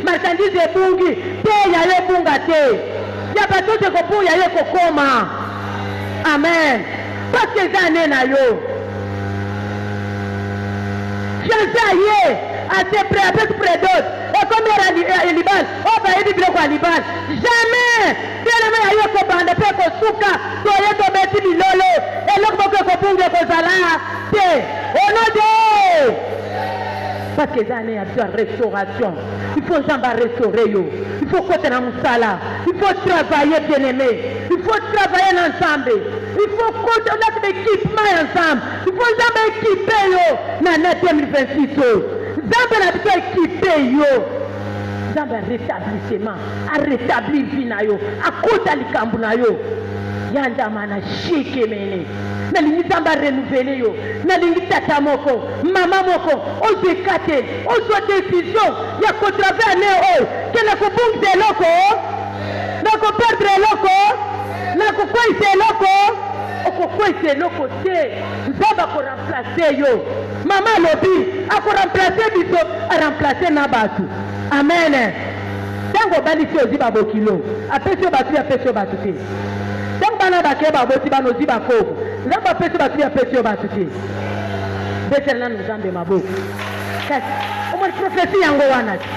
marchandise ebungi te ya yo ebunga te ya bato oyo ekobunga ya yo ekokoma amen parce que eza ane na yo chance aye ate près apesi près d'autres ekomi libal oyo bayebi biloko ya libal jamais bielema ya yo ekobanda mpe ekosuka toye tobeti bilolo eloko moko ekobunga ekozala te onode parce que eza ane ya biso ya restauration il faut nzambe arestaure yo il faut kota na mosala il faut travailler bien aimé il faut travailler na nzambe il faut kota olaki baéquipement ya nzambe il faut nzambe équipe yo na 2026 oyo nzambe na biso équipe yo nzambe arétablissement arétablir vie na yo akota likambo na yo ya nzambe na shike mene nalingi nzambe arenouvele yo nalingi tata moko mama moko ozweka te ozwa décision ya kotrave ane oyo ke nakobungisa eloko nakoperdre eloko nakokweyisa eloko okokweyisa eloko te nzambe akoremplace yo mama alobi akoremplace biso aremplace na bato amen ntango obalisi ozwi babokilo apesi yo bato apesi yo bato te ntango bana bakeye baboti bana ozwi bakoko nzambe apesi bato apesi yo bato te betela nanu nzambe maboko kasi omoni profesi yango wana te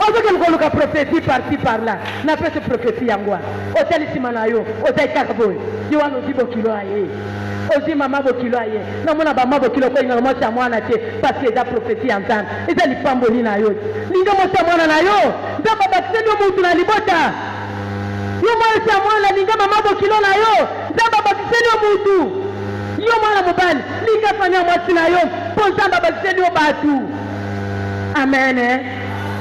ozoke koluka profesi parti par là napesi profesi yango wana otali nsima na yo ozali kaka boye yo wana ozwi bokilo aye ozwi mama bokilo aye namona bama bokilo koyingaka mwasi ya mwana te parce que eza profesi ya nzambe eza lipamboli na yo te linga mwasi ya mwana na yo nzambe abakiseli yo mutu na libota yo mwasi ya mwana linga mama bokilo na yo nzambe abakiseli yo mutu yo mwana mobali linga fanya mwasi na yo mpo nzambe abakiseli yo batu amen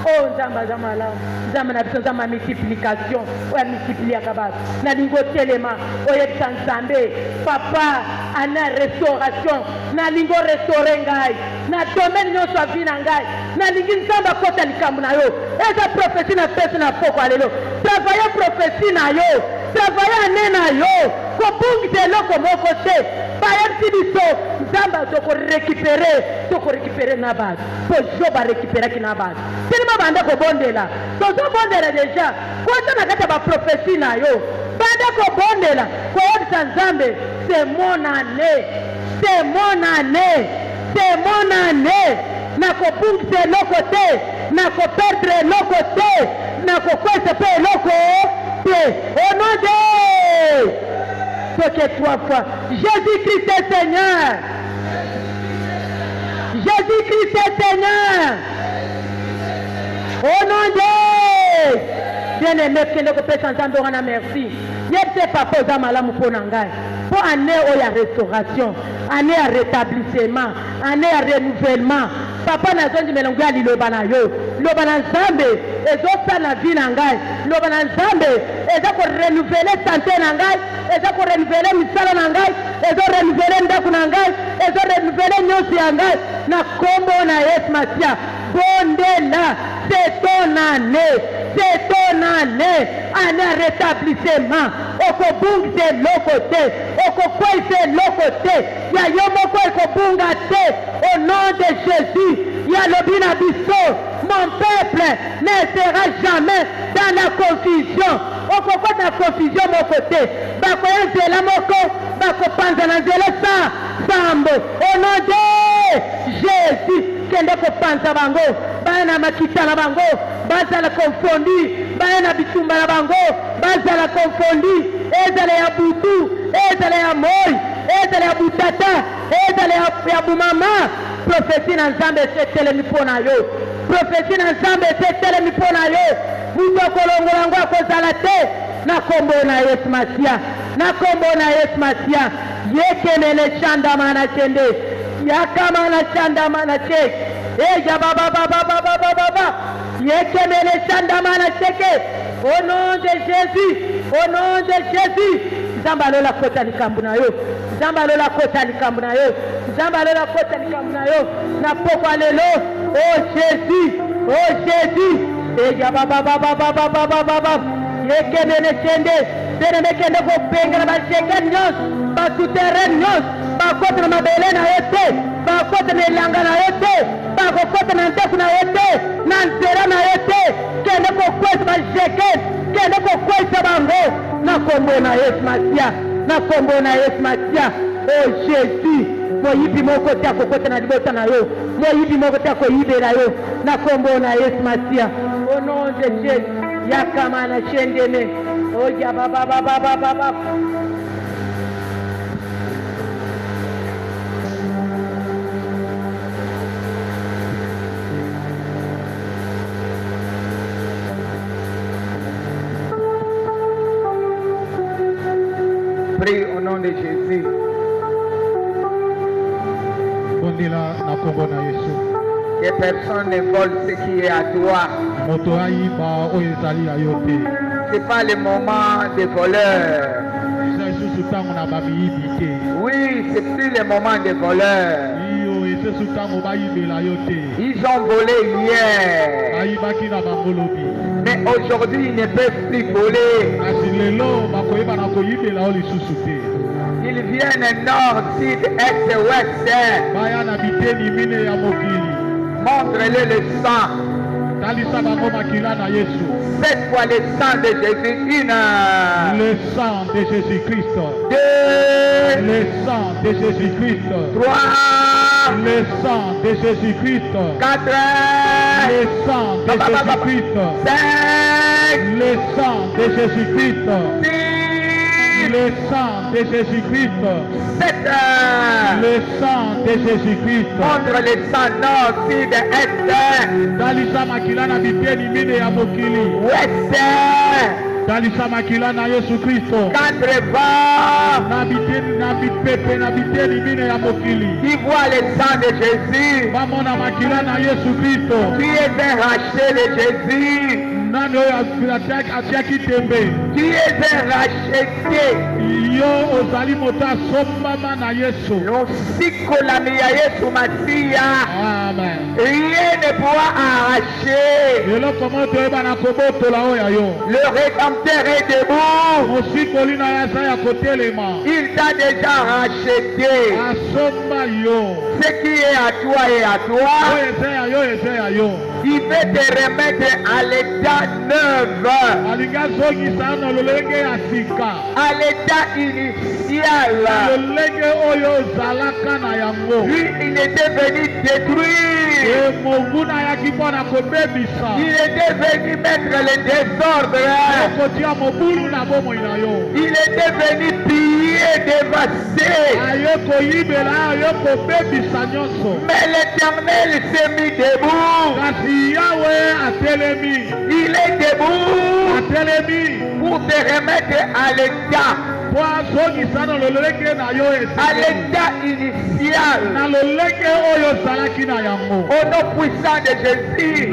oh nzambe aza malamu nzambe na biso nzambe ya multiplication oyo amultipliaka bato nalingi otelema oyebisa nzambe papa ana restauration nalingi orestaure ngai na domaine nyonso ya vi na ngai nalingi nzambe akota likambo na yo eza profesi na pesi na poko ya lelo travaille profesi na yo travaille ane na yo kobungisa eloko moko te bayebisi biso nzambe tokorekipere na bato po jo barekiperaki na bato telema bande kobondela tozobondela deja kota na kati ya baprofesi na yo bande kobondela koyebisa nzambe c'est mon année c'est mon année c'est mon année nakobungisa eloko te nakoperdre eloko te nakokwesa mpe eloko te au nom de toke 3 fois Jésus-Christ est Seigneur Jésus-Christ est Seigneur au nom de bien-aimé kende kopesa nzambe wana merci yebise papa oza malamu mpo na ngai mpo ane oyo ya restauration ane ya rétablissement ane ya renouvellement papa nazondimela ngu ya liloba na yo liloba na nzambe ezosala vi na ngai liloba na nzambe eza korenouveler santé na ngai, eza korenouveler misala na ngai, eza renouveler ndako na ngai, eza renouveler nyonso ya ngai na kombo na Yesu Masia. Bondela, c'est ton année, c'est ton année, année rétablissement. Okobungise lokote, okokwese lokote, ya yomoko ekobunga te, au nom de Jésus. Ya lobina biso, mon peuple ne sera jamais dans la confusion. Okoko na confusion mokote, bakoya nzela moko, bakopanza na nzela sambo, au nom de Jésus. Kende kopanza bango, bana makita na bango, bazala confondi, bana bitumba na bango, bazala confondi, ezala ya butu, ezala ya moi, ezala ya butata, ezala ya bumama. Prophétie na nzambe etelemi mpona yo, prophétie na nzambe etelemi mpona yo. Buto kolongola ngo akozala te na kombo na Yesu Masia, na kombo na Yesu Masia. Yekelele chanda mana chende, yakama na chanda mana cheke, eja baba baba baba baba, yekelele chanda mana cheke. Au nom de Jésus, au nom de Jésus. Nzambe alola kota likambo na yo, nzambe alola kota likambo na yo, nzambe alola kota likambo na yo na pokwa lelo. Oh Jésus, oh Jésus, eja baba baba baba baba baba, yekelele chende, tere mekende ko pengela ba sheken nyos, ba souterrain nyos, ba kota na mabele na yote, ba kota na ilanga na yote, ba kota na ndefu na yote, na nzera na yote, kende ko kwesa ba sheken, kende ko kwesa bango. Na kombo na Yesu Masia, na kombo na Yesu Masia. Oh Jésus, moyibi moko te akokota na libota na yo, moyibi moko te akoyibela yo na kombo na Yesu Masia. Au nom de Jésus, yakama na chendeme, oh ya baba baba baba baba. Prie au nom de Jésus. Que personne ne vole ce qui est à toi. Ce n'est pas le moment des voleurs. Oui, c'est plus le moment des voleurs. Ils ont volé hier. Mais aujourd'hui, ils ne peuvent plus voler. Ils viennent nord, sud, est, ouest. Montre-le le sang. Cette fois le sang de Jésus. Le sang de Jésus-Christ. 2. Le sang de Jésus-Christ. 3. Le sang de Jésus-Christ. 4. Le sang de Jésus-Christ. 5. Le sang de Jésus-Christ. 6. Le sang de Jésus-Christ. 7. Le sang de Jésus-Christ. Montre le sang nord, sud, est. Dalisa makila na biteni mine ya mokili. Ouest. Dalisa makila na Yesu Kristo. 80. Na biteni na bitpepe na biteni mine ya mokili. Qui voit le sang de Jésus. Mama na makila na Yesu Kristo. Qui est un racheté de Jésus. Nani oyo atiaki tembe. Qui est un racheté. Yo ozali moto asombama na Yesu. Losikolami ya Yesu Masia. Amen. Rien ne pourra arracher. Eloko moto oyeba na kobotola oyo ya yo. Le Rédempteur est debout. Mosikoli na ya aza ya kotelema. Il t'a déjà racheté. Asomba yo. Ce qui est à toi est à toi. Oyo eza ya yo eza ya yo. Il veut te remettre à l'état neuf. Alinga zongisa na lolenge ya sika. À l'état initial. Lolenge oyo ozalaka na yango. Lui, il était venu détruire. Monguna yaki mpona kobebisa. Il était venu mettre le désordre. Okotia mobulu na bomoi na yo. Il était venu piller, dévaster. Aye koyibela aye kobebisa nyonso. Mais l'Éternel s'est mis debout. Kasi Yahweh atelemi. Il est debout atelemi pour te remettre à l'état. à l'état initial. Au nom puissant de Jésus,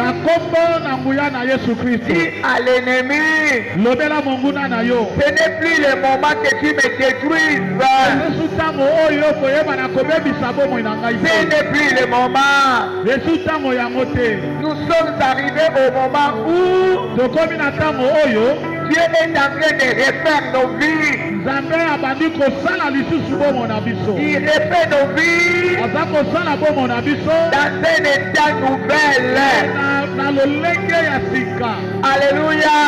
dis à l'ennemi, ce n'est plus le moment que tu me détruises. Ce n'est plus le moment. Nous sommes arrivés au moment où Dieu est en train de refaire nos vies. Il refait nos vies dans un état nouvel. Alléluia.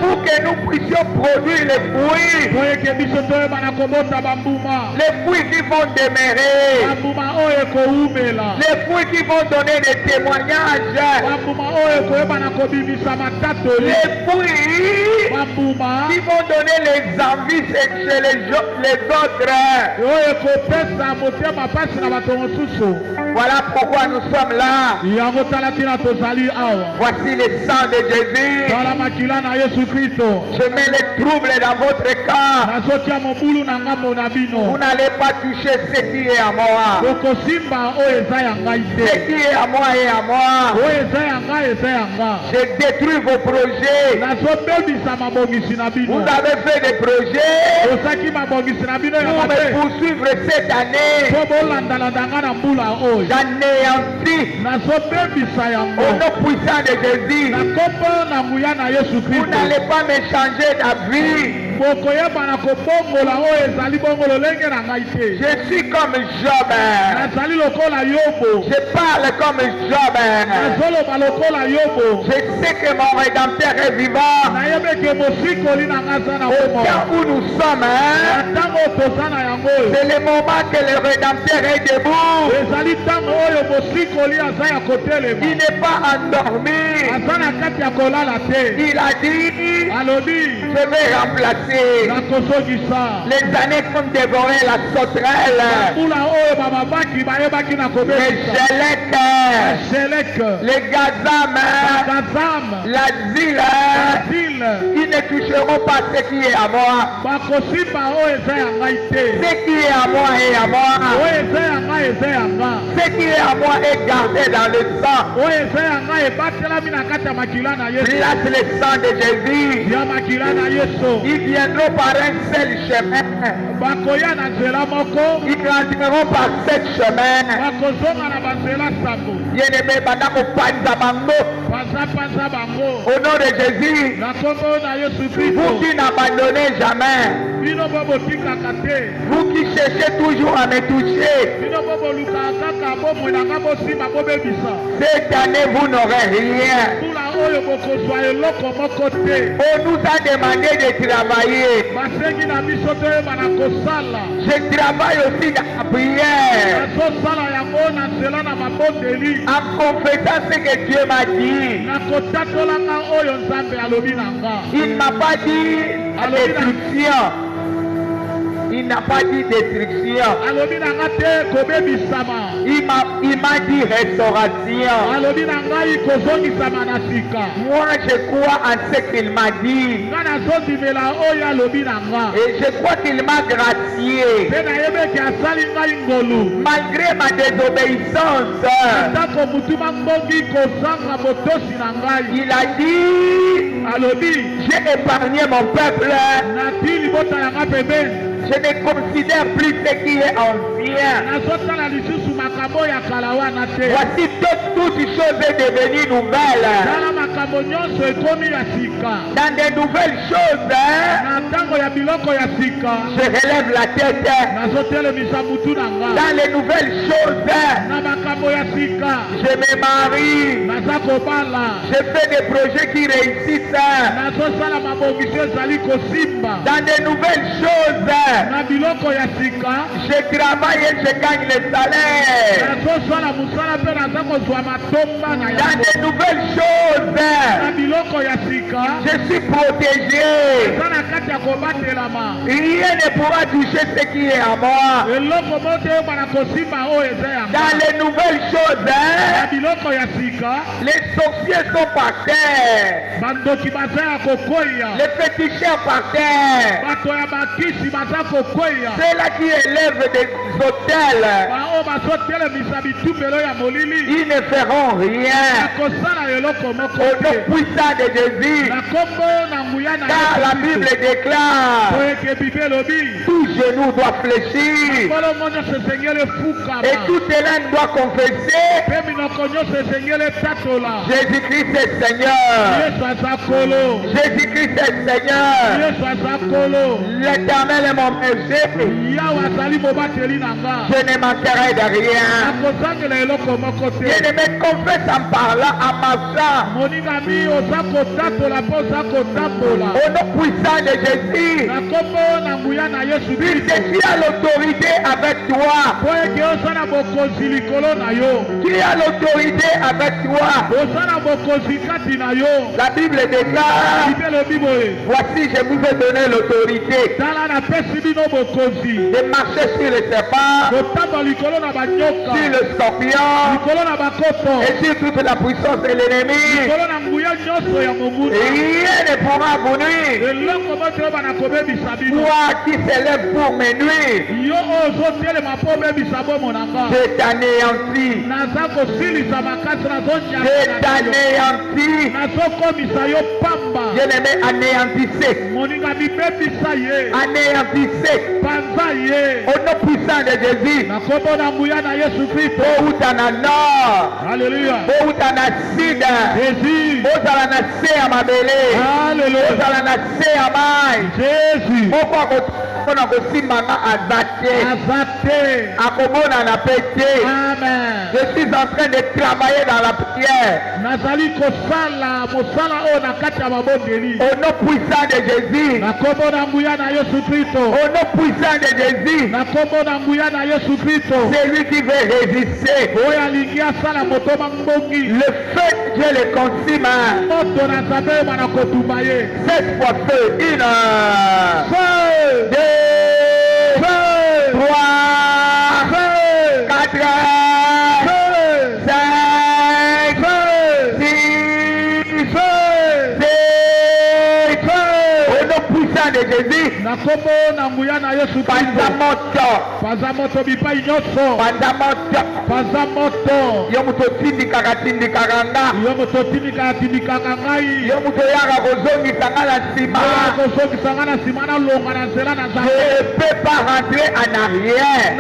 Pour que nous puissions produire les fruits. Les fruits qui vont demeurer. Les fruits qui vont donner des témoignages. Les fruits qui vont donner les envies chez les autres. Voilà pourquoi nous sommes là. Voici le sang de Jésus. Je mets les troubles dans votre cœur. Vous n'allez pas toucher ce qui est à moi. Ce qui est à moi est à moi. Je détruis vos projets. Vous avez fait des projets pour me poursuivre cette année. J'anéantis au nom puissant de Jésus. Vous n'allez pas me changer d'avis. Je suis comme Job. Je parle comme Job. Je sais que mon Rédempteur est vivant. Au temps où nous sommes, c'est le moment que le Rédempteur est debout. Il n'est pas endormi. Il a dit, je vais remplacer les années comme dévorer la sauterelle. Les Gazam, l'asile, ils ne toucheront pas ce qui est à moi. Ce qui est à moi est à moi. Ce qui est à moi est gardé dans le sang. Place le sang de Jésus. Ils viendront par un seul chemin. Ils rentreront par sept chemins. Bien-aimé, au nom de Jésus, vous qui n'abandonnez jamais, vous qui cherchez toujours à me toucher, cette année vous n'aurez rien. On nous a demandé de travailler. Je travaille aussi dans la prière. En confessant ce que Dieu m'a dit. Il ne m'a pas dit destruction. Il n'a pas dit destruction. Il m'a dit restauration. Moi je crois en ce qu'il m'a dit. Et je crois qu'il m'a gracié. Malgré ma désobéissance. Il a dit, j'ai épargné mon peuple. Je ne considère plus ce qui est ancien. Voici toute chose est devenue nouvelle. Dans des nouvelles choses, je relève la tête. Dans les nouvelles choses, je me marie. Je fais des projets qui réussissent. Dans des nouvelles choses, je travaille et je gagne le salaire. Dans de nouvelles choses, je suis protégé. Rien ne pourra toucher ce qui est à moi. Dans les nouvelles choses, Les sorciers sont par terre. Les féticheurs par terre. Ceux-là qui élèvent des hôtels. Ils ne feront rien. Au nom puissant de Jésus. Car la Bible déclare, tout genou doit fléchir. Et toute langue doit confesser, Jésus-Christ est Seigneur. Jésus-Christ est Seigneur. L'Éternel est mon berger. Je ne manquerai de rien. Bien-aimé, confesse en parlant, en marchant. Au nom puissant de Jésus. Puisque tu as l'autorité avec toi. Tu as l'autorité avec toi. La Bible déclare, voici je vous ai donné l'autorité de marcher sur les serpents, sur le scorpion et sur toute la puissance de l'ennemi. Rien ne pourra vous nuire. Toi qui s'élève pour me nuire, je t'anéantis. Je t'anéantis. Bien-aimé, anéantissez. Anéantissez. Au nom puissant de Jésus. Boutanana. Boutanana sida. Boutanana se amabele. Boutanana se amai. Pourquoi on a aussi maman azate. Akomona na pété. Je suis en train de travailler dans la prière. Au nom puissant de Jésus. Au nom puissant de Jésus. C'est lui qui veut résister. Le feu de Dieu le consume. 7 fois feu. 1, 2, 3, 4, 5, 6, 7. Au nom puissant de Jésus. Panzamoto. Yomuto tindikaka yomuto yaka kozongisa na nsima. Je ne peux pas rentrer en arrière.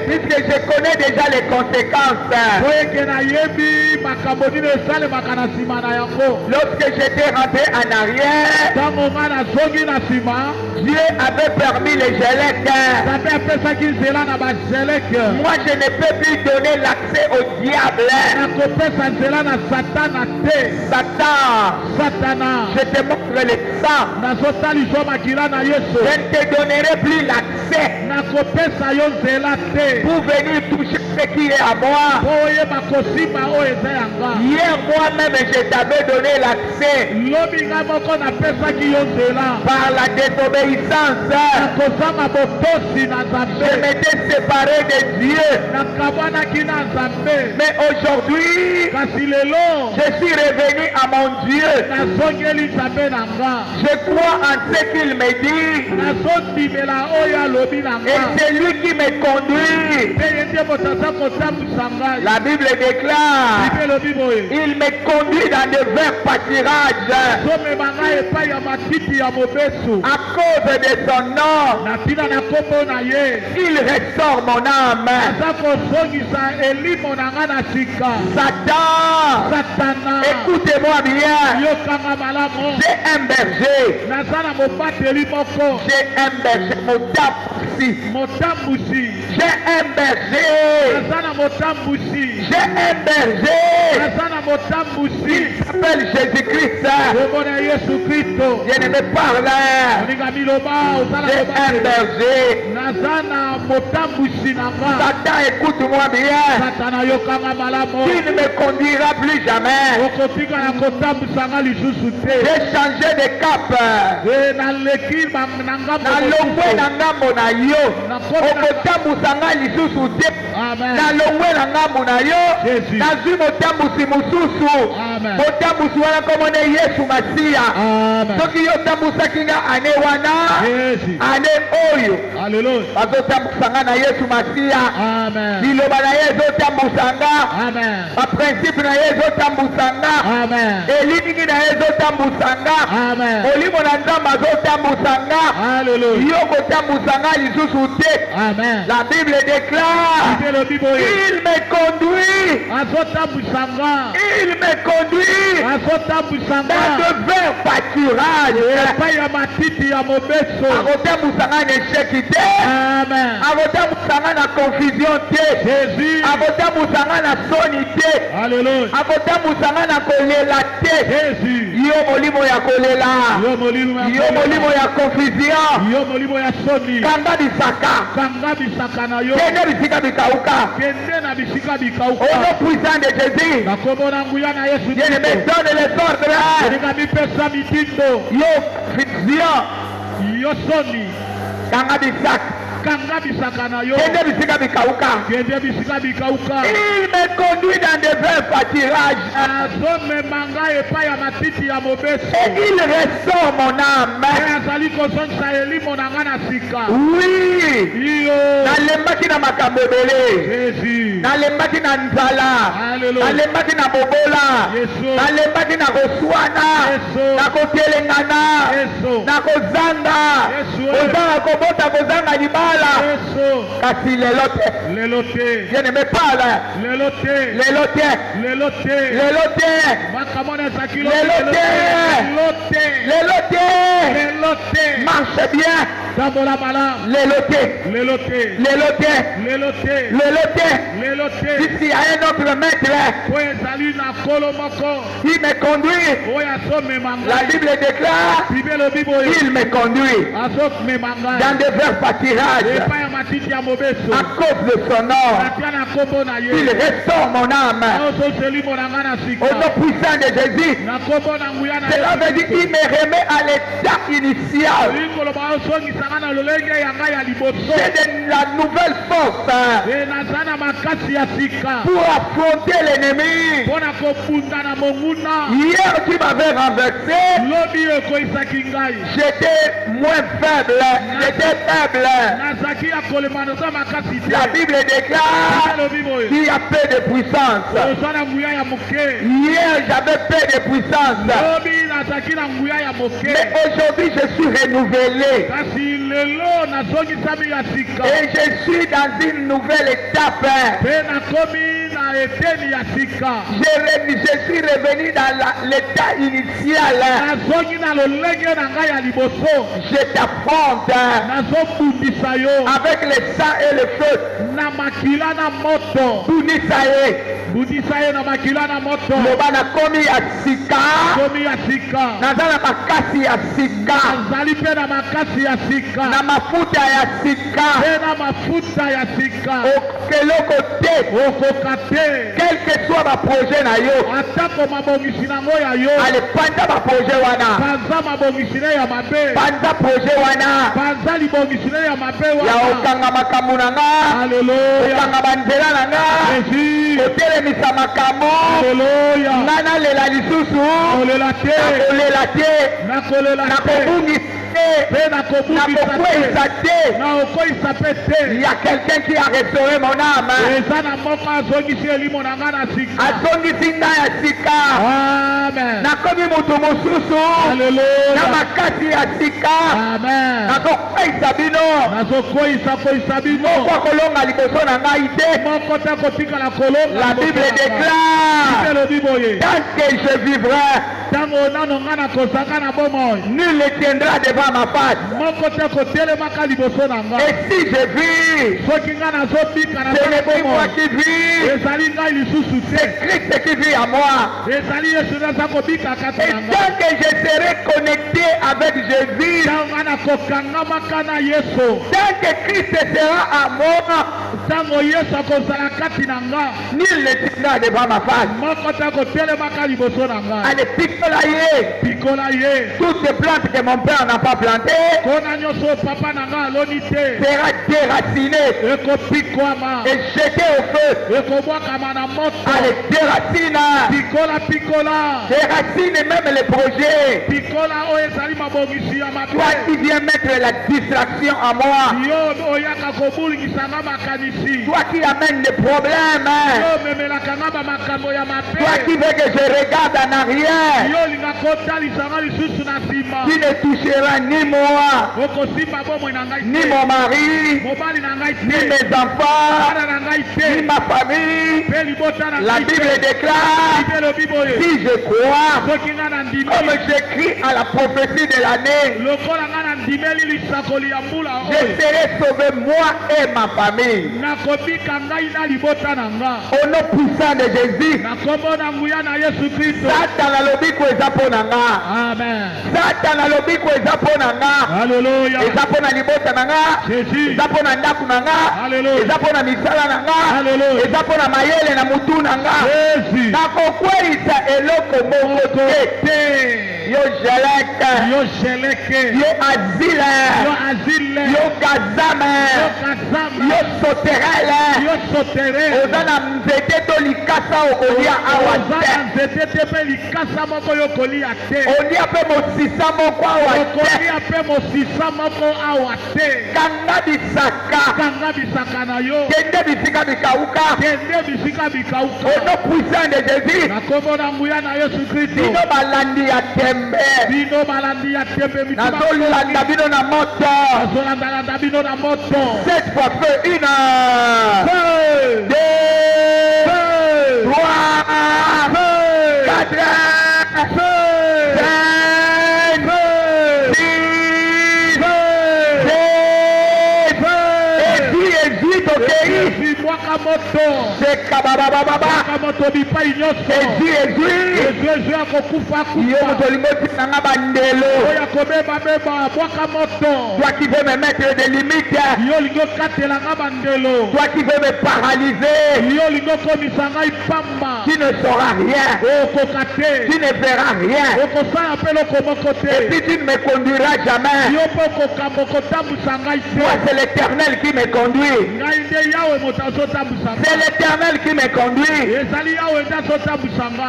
Puisque je connais déjà les conséquences. Lorsque j'étais rentré en arrière, Dieu avait permis les gelecs. Moi je ne peux plus donner l'accès au diable. Satan, je te montre le sang. Je ne te donnerai plus l'accès pour venir toucher ce qui est à moi. Hier moi-même je t'avais donné l'accès par la désobéissance. Je m'étais séparé de Dieu. Mais aujourd'hui, je suis revenu à mon Dieu. Je crois en ce qu'il me dit. Et c'est lui qui me conduit. La Bible déclare, il me conduit dans de verts pâturages. À cause de son nom, il restaure mon âme. Satan, écoutez-moi bien. J'ai un berger. J'ai un berger. J'ai un berger. J'ai un berger. Il s'appelle Jésus-Christ. Je ne me parle. J'ai un berger. Satan, écoute-moi bien. Tu ne me conduira plus jamais. J'ai changé de cap. Nalongwe na ngambo na yo. Okotambusanga lisusu te. Nalongwe na ngambo na yo. Nazwi motambusi mususu. Motambusi wana komone Yesu Masiya. Soki yo tambusaki nga ane wana. Ane oyo. Bazotambusanga na Yesu Masiya. Liloba na ye ezotambusanga. Baprincipe na ye ezotambusanga. Elimingi na ye ezotambusanga. Olimo na Nzambe azotambusanga. Yo kotambusanga lisusu te. La Bible déclare, il me conduit. Il me conduit dans de verts pâturages. Akotambusanga na échec te. Akotambusanga na confusion te. Akotambusanga na soni te. Akotambusanga na kolela te. Yo molimo ya kolela. Yo molimo ya confusion. Kanga bisaka. Kende bisika bikauka. Au nom puissant de Jésus, je me donne les ordres. Yo vision. Kanga bisaka. Kende bisika bikauka. Il me conduit dans des verts pâturages. Et il restaure mon âme. Oui. Nalembaki na makambo ebele. Nalembaki na nzala. Nalembaki na bobola. Nalembaki na koswana. Na kotelengana. Na kozanga. Kozanga kobota kozanga libala. Kasi lelote. Je ne me parle. Lelote. Marche bien. Lelote. Ici il y a un autre maître. Il me conduit. La Bible déclare, il me conduit dans des verts pâturages. À cause de son nom, il restaure mon âme. Au nom puissant de Jésus, cela veut dire qu'il me remet à l'état initial. C'est de la nouvelle force pour affronter l'ennemi. Hier tu m'avais renversé. J'étais moins faible. La Bible déclare qu'il y a peu de puissance. Hier j'avais peu de puissance. Mais aujourd'hui je suis renouvelé. Et je suis dans une nouvelle étape. Je suis revenu dans l'état initial. Je t'affronte avec le sang et le feu. Loba na komi ya sika. Nazala makasi ya sika. Na mafuta ya sika. Okeloko te. Quel que soit ma projet na yo. Ale panda ma projet wana. Panda projet wana. Ya okanga makambo na nga. Okanga banzela na nga. Otelemisa makambo. Nga nalela lisusu. Nakolela te. Il y a quelqu'un qui a restauré mon âme. La Bible déclare Tant que je vivrai, nul ne tiendra devant ma face. Et si je vis, ce n'est pas moi qui vis, c'est Christ qui vit à moi. Et tant que je serai connecté avec Jésus, tant que Christ sera à moi, nul ne tiendra devant ma face. Allez, picolaye. Toutes ces plantes que mon père n'a pas plantées sera déraciné et jeté au feu. Allez, déracine même les projets. Toi qui viens mettre la distraction à moi, toi qui amènes des problèmes, toi qui veux que je regarde en arrière, tu ne toucheras ni moi, ni mon mari, ni mes enfants, ni ma famille. La Bible déclare, si je crois, comme j'écris à la prophétie de l'année, je serai sauvé moi et ma famille. Au nom puissant de Jésus, Satan a lobby ko ezaponanga. Amen. Satan a lobby ko ezaponanga. Hallelujah. Ezapona libota nanga. Ezapona ndaku nanga. Ezapona misala nanga. Ezapona mayele na mutu nanga. Nakokweisa eloko moko te. Yo Jeleke. Yo Azile. Yo Gazame. Yo Soterele. Ozana mzete to likasa okolia awate. Olia pe mosisa moko awate. Kanga bisaka na yo. Kende bisika bikauka. Ono puissant de Jésus. Bino balandi ya tembe. Nazolanda bino na moto. Cette fois feu, 1, 2, 3, 4, toi qui veux me mettre des limites, toi qui veux me paralyser, tu ne sauras rien, tu ne verras rien, et puis tu ne me conduiras jamais. Moi c'est l'Éternel qui me conduit. C'est l'Éternel qui me conduit.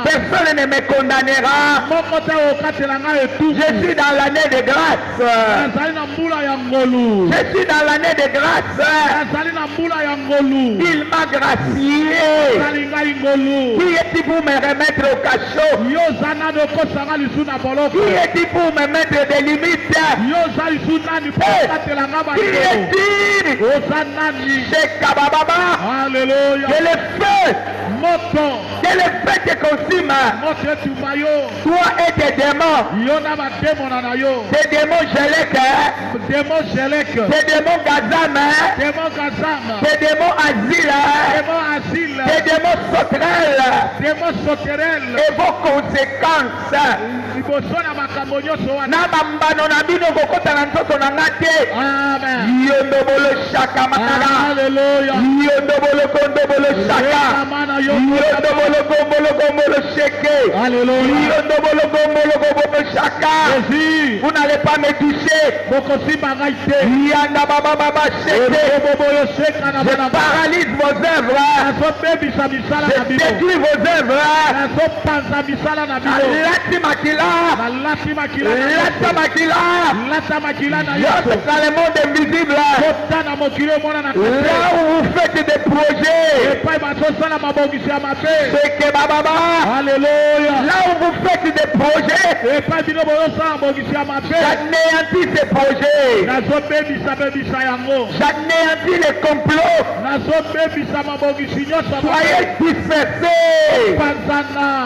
Personne ne me condamnera. Je suis dans l'année de grâce. Je suis dans l'année de grâce. Il m'a gracié. Qui est-il pour me remettre au cachot? Qui est-il pour me mettre des limites? Qui est-il? Alléluia. Que le feu, que le feu te consume. Toi et tes démons. Tes démons Jeleke. Tes démons Gazame. Tes démons Asile. Tes démons Soterel. Et vos conséquences. Namambano na bino kokota na nzoto na ngate. Amen. Yondobolo shaka makara. Alléluia. Yondobolo kondobolo shaka. Yondobolo gombolo sheke. Alléluia. Yondobolo gombolo shaka. Vous n'allez pas me toucher. Yanda baba sheke. Je paralyse vos œuvres. Je détruis vos œuvres. Dans le monde invisible, là où vous faites des projets, c'est que Baba Alléluia. Là où vous faites des projets, j'anéantis ces projets. J'anéantis les complots. Soyez dispersés.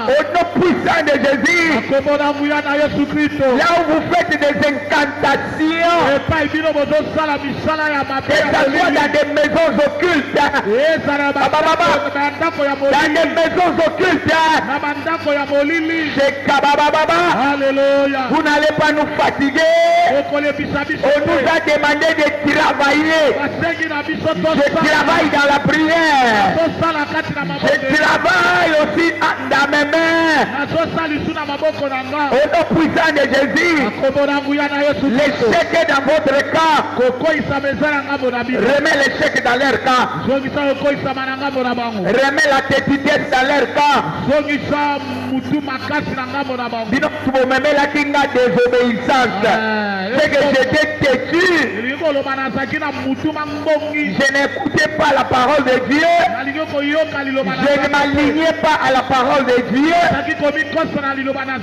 Au nom puissant de Jésus. Là où vous faites des incantations, que ça soit dans des maisons occultes, dans des maisons occultes, Alléluia. Vous n'allez pas nous fatiguer. On nous a demandé de travailler. Je travaille dans la prière. Je travaille aussi dans mes mains. Au nom puissant de Jésus, l'échec dans votre cas. Remets l'échec dans leur cas. Remets la tétitesse dans leur cas. Vous m'aimez la kinga désobéissance. C'est que j'étais têtu. Je n'écoutais pas la parole de Dieu. Je ne m'alignais pas à la parole de Dieu. Maintenant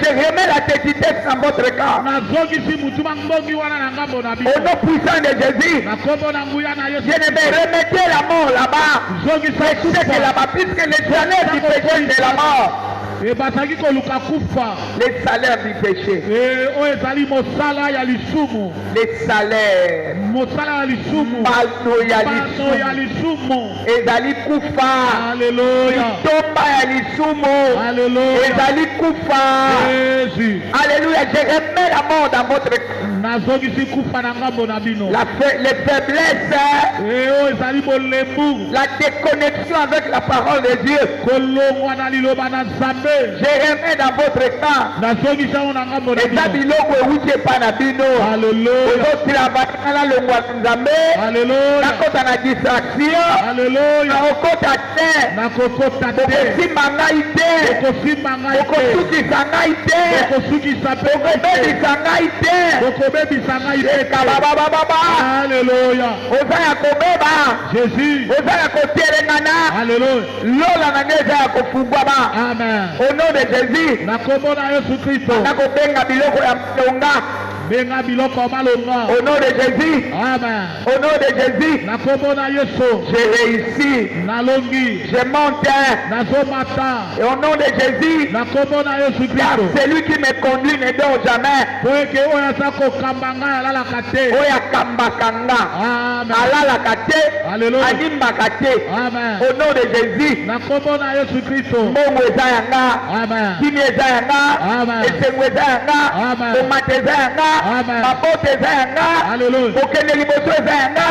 je remets la tétitesse dans votre cas. Au nom puissant de Jésus, je ne me remettais la mort là-bas. L'échec là-bas, puisque les salaires du péché c'est la mort. Les salaires du péché. Les salaires. Ezali kufa. Alléluia. Tomba ya lisumu. Alléluia. Ezali kufa. Alléluia. Je remets la mort dans votre cœur. Les faiblesses. La déconnexion avec la parole de Dieu. Je remets dans votre cas. Eza biloko ewuti epai na bino. Ozotravaille na longwa nzambe. Nakota na distraction. Nakokota te. Okosimba ngai te. Okosukisa ngai te. Okobebisa ngai te. Ekababababa. Oza ya kobeba. Oza ya kotelengana. Lola na ngai eza ya kofungwama. Au nom de Jésus, nakobenga biloko ya malonga. Au nom de Jésus, au nom de Jésus, je réussis, je monte. Et au nom de Jésus, car celui qui me conduit ne dort jamais. Oya kambakanga, alalakate, animakate. Au nom de Jésus, mbongo eza yanga, kimi eza yanga, esengo eza yanga, omate eza yanga. Mabote eza yanga, kokende liboso eza yanga,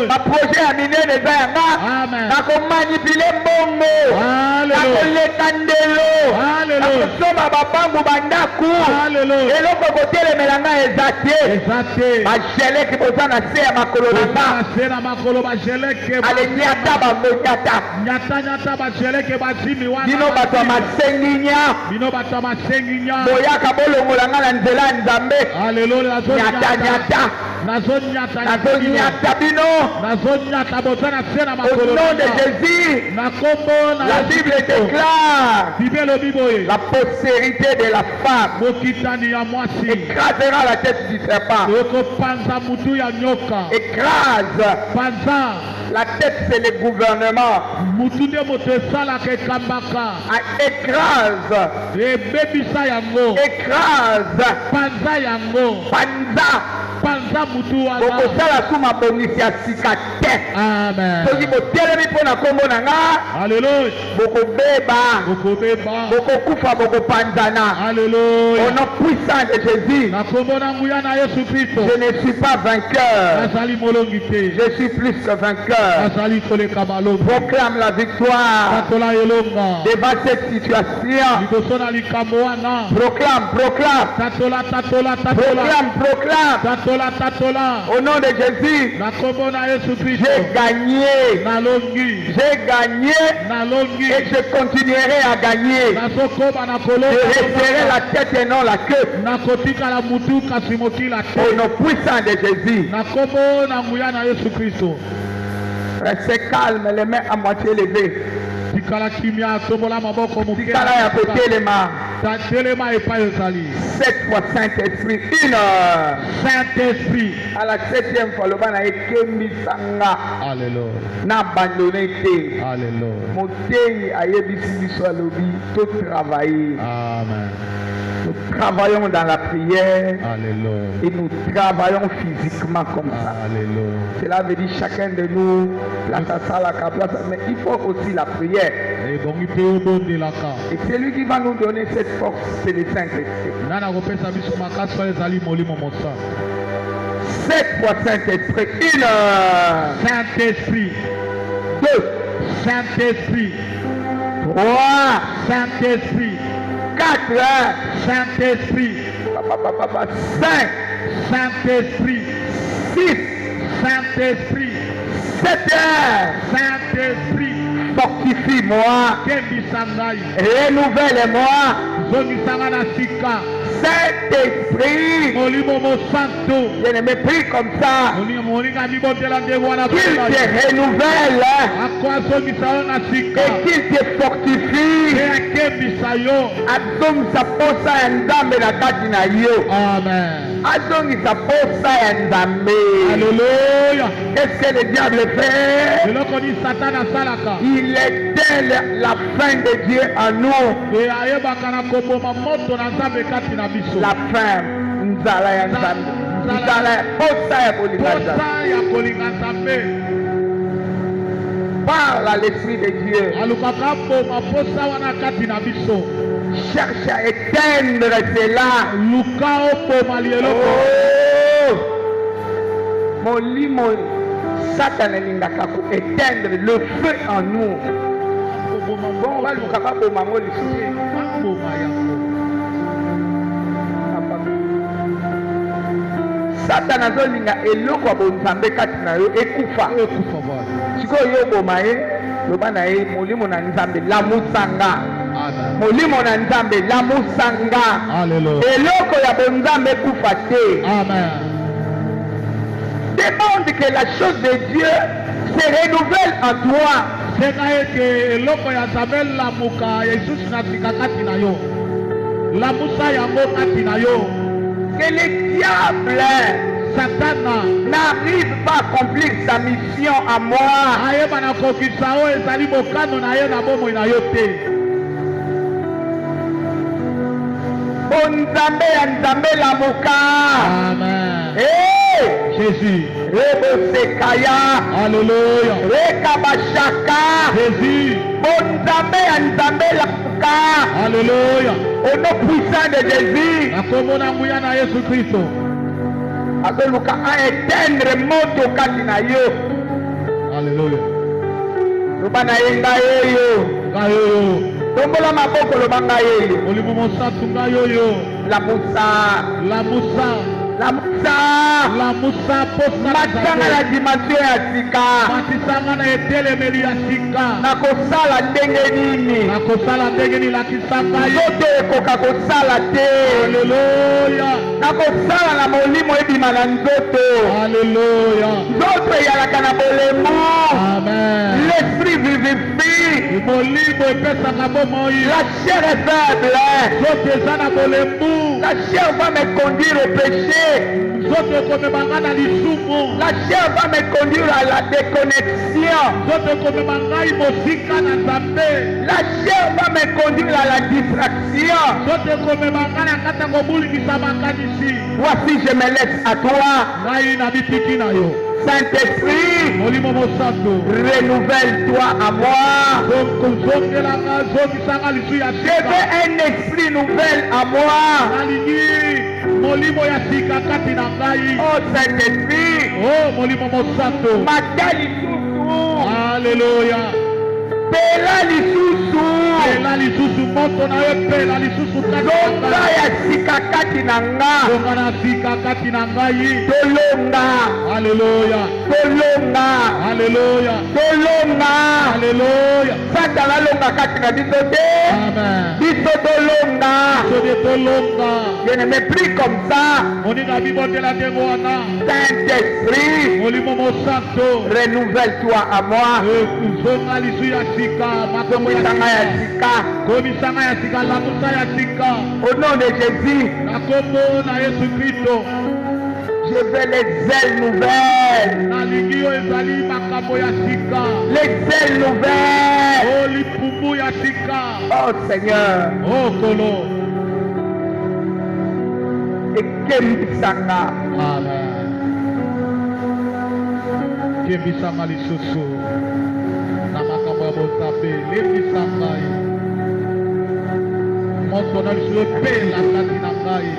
maprojet ya minene eza yanga, nakomanipule mbongo, nakoleka ndelo, nakosomba babangu bandaku, eloko kotelemela nga eza te. Bageleki boza na se ya makolo na nga. Ale nyata bangonyata. Bino bato ya masenginya, boyaka bolongola nga na nzela ya Nzambe. Nyata nazonyata bino. Au nom de Jésus, la Bible déclare la postérité de la femme écrasera la tête du serpent. Écrase. La tête c'est le gouvernement. Écrase. Panza bokosala su mabongisi ya sika te. Soki botelemi mpo na kombo na nga, bokobeba, bokokufa, bokopanzana. Au nom puissant de Jésus, je ne suis pas vainqueur, je suis plus que vainqueur. Proclame la victoire devant cette situation. Proclame. Au nom de Jésus, j'ai gagné. Et je continuerai à gagner. Je resterai la tête et non la queue. Au nom puissant de Jésus. Restez calme, les mains à moitié levées. tikala kimia tombola maboko muke tikala ya kotelema telema epai ezali 7 fois Saint-Esprit, 1 heure. Saint-Esprit À la 7e fois, le bana ekembisanga. Alléluia. Na abandonné te. Alléluia. Motei ayebisi biso alobi to travailler. Amen. Nous travaillons dans la prière. Alléluia. Et nous travaillons physiquement comme ça. Alléluia. Cela veut dire chacun de nous place à ça, mais il faut aussi la prière. Et c'est lui qui va nous donner cette force, c'est le Saint-Esprit. 7 fois Saint-Esprit, 1 heure. Saint-Esprit. 2. Saint-Esprit. 3. Saint-Esprit. 4 heures. Saint-Esprit. 5. Saint-Esprit. 6. Saint-Esprit. 7 heures. Saint-Esprit. Fortifie-moi. Renouvelle-moi. Saint-Esprit. Bien-aimé, prie comme ça. Qu'il te renouvelle. Et qu'il te fortifie. Azongisa posa ya Nzambe na kati na yo. Amen. Azongisa posa ya Nzambe. Alléluia. Qu'est-ce que le diable fait? Il éteint la fin de Dieu en nous. La fin, nzala ya Nzambe. Nzala ya posa ya kolinga Nzambe. Parle à l'Esprit de Dieu. Cherche à éteindre cela. Oh! Molimo Satan elingaka ko éteindre le feu en nous. Bon, va lukaka ko mango lisusi. Satan azolinga eloko ya bonzambe kati na yo ekufa. Sikoyo yo boma ye loba na ye molimo na Nzambe lamusanga. Molimo na Nzambe lamusanga. Eloko ya bonzambe ekufa te. Amen. Demande que la chose de Dieu se renouvelle en toi. Que le diable n'arrive pas à accomplir sa mission à moi. Bonzambe ya Nzambe lamuka. Amen. Hey! Jésus. Rebosekaya. Alléluia. Rekabashaka. Jésus. Bonzambe ya Nzambe lamuka. Alléluia. Au nom puissant de Jésus. Jésus-Christ. Azoluka a éteindre moto kati na yo. Alléluia. Loba na ye ngayo yo. Tombola maboko loba ngayo yo. Lamusa. Matanga la dimension ya sika. Nakosala ndenge nini. Zoto ekoka kosala te. Nakosala na molimo ebima na nzoto. Nzoto eyalaka na bolemu. L'esprit vivifie. La chair est faible. La chair va me conduire au péché. La chair va me conduire à la déconnexion. La chair va me conduire à la distraction. Voici, je me laisse à toi. Saint-Esprit, renouvelle-toi à moi. Je veux un esprit nouvel à moi. Oh Saint-Esprit, Matali Sousou. Alléluia. Pela lisusu moto na yo pela lisusu zonga ya sika kati na nga tolonga. Alléluia. Alléluia. Satan alonga kati na biso te. Biso tolonga. Je ne me prie comme ça. Saint-Esprit, renouvelle-toi à moi. Au nom de Jésus, je veux les ailes nouvelles. Les ailes nouvelles. Oh Seigneur. Et Kembisanga. Amen. Kembisanga lisusu. Namakamba botape. Lebisanga. Moto na lisusu pela katina ngai.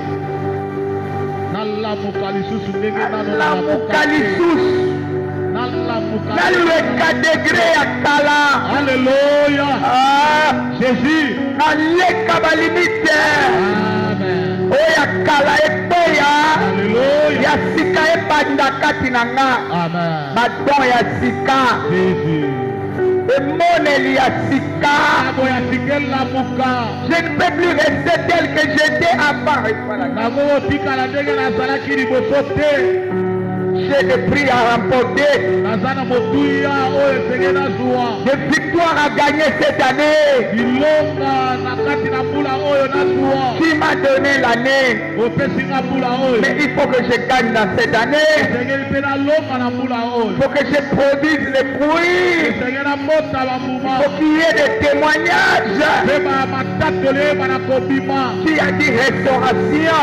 Nalamuka lisusu ndenge nalamuka lisusu. Nalweka degré ya kala. Alléluia. Jésus. Naleka balimite. Amen. Oya kala etoya. Alléluia. Ya sika ebanda kati na nga. Amen. Badon ya sika. Jésus. Emoneli ya sika. Je ne peux plus rester tel que j'étais avant. J'ai des prix à remporter, des victoires à gagner cette année. Qui m'a donné l'année, mais il faut que je gagne dans cette année. Il faut que je produise les fruits. Il faut qu'il y ait des témoignages. Qui a dit restauration,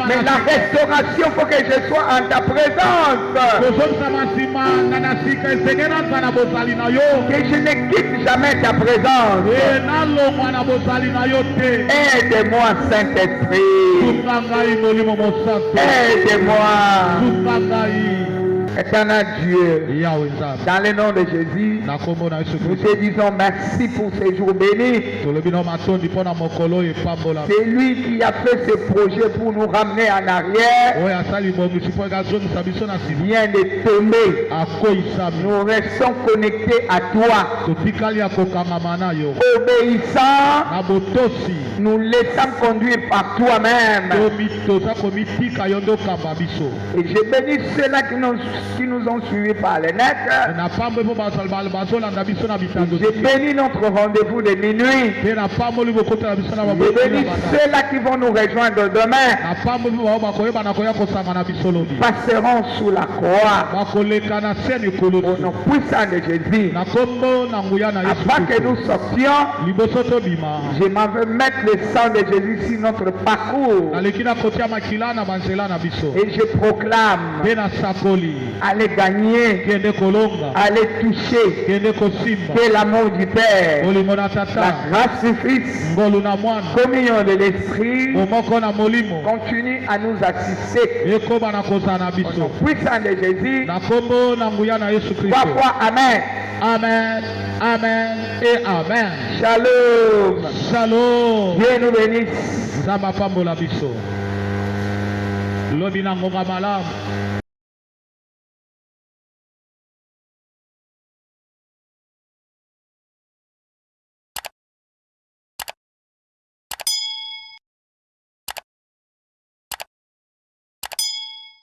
mais la restauration, il faut que je sois en ta présence. Que je ne quitte jamais ta présence. Aide-moi, Saint-Esprit. Aide-moi. Éternel Dieu, dans le nom de Jésus, nous te disons merci pour ces jours bénis. C'est lui qui a fait ce projet pour nous ramener en arrière. Vient de tomber. Nous restons connectés à toi. Obéissant, nous laissons conduire par toi-même. Et je bénis ceux-là qui nous ont suivis par les net. Je bénis notre rendez-vous de minuit. Je bénis ceux-là qui vont nous rejoindre demain. Passeront sous la croix. Au nom puissant de Jésus. Avant que nous sortions, je m'en veux mettre le sang de Jésus sur notre parcours. Et je proclame, allez gagner, allez toucher, que l'amour du Père, la grâce du Fils, communion de l'Esprit continue à nous assister. Au nom puissant de Jésus. Trois fois Amen. Amen, Amen et Amen. Shalom. Shalom. Dieu nous bénisse. Zama pambola biso. Lobi na ngonga malamu.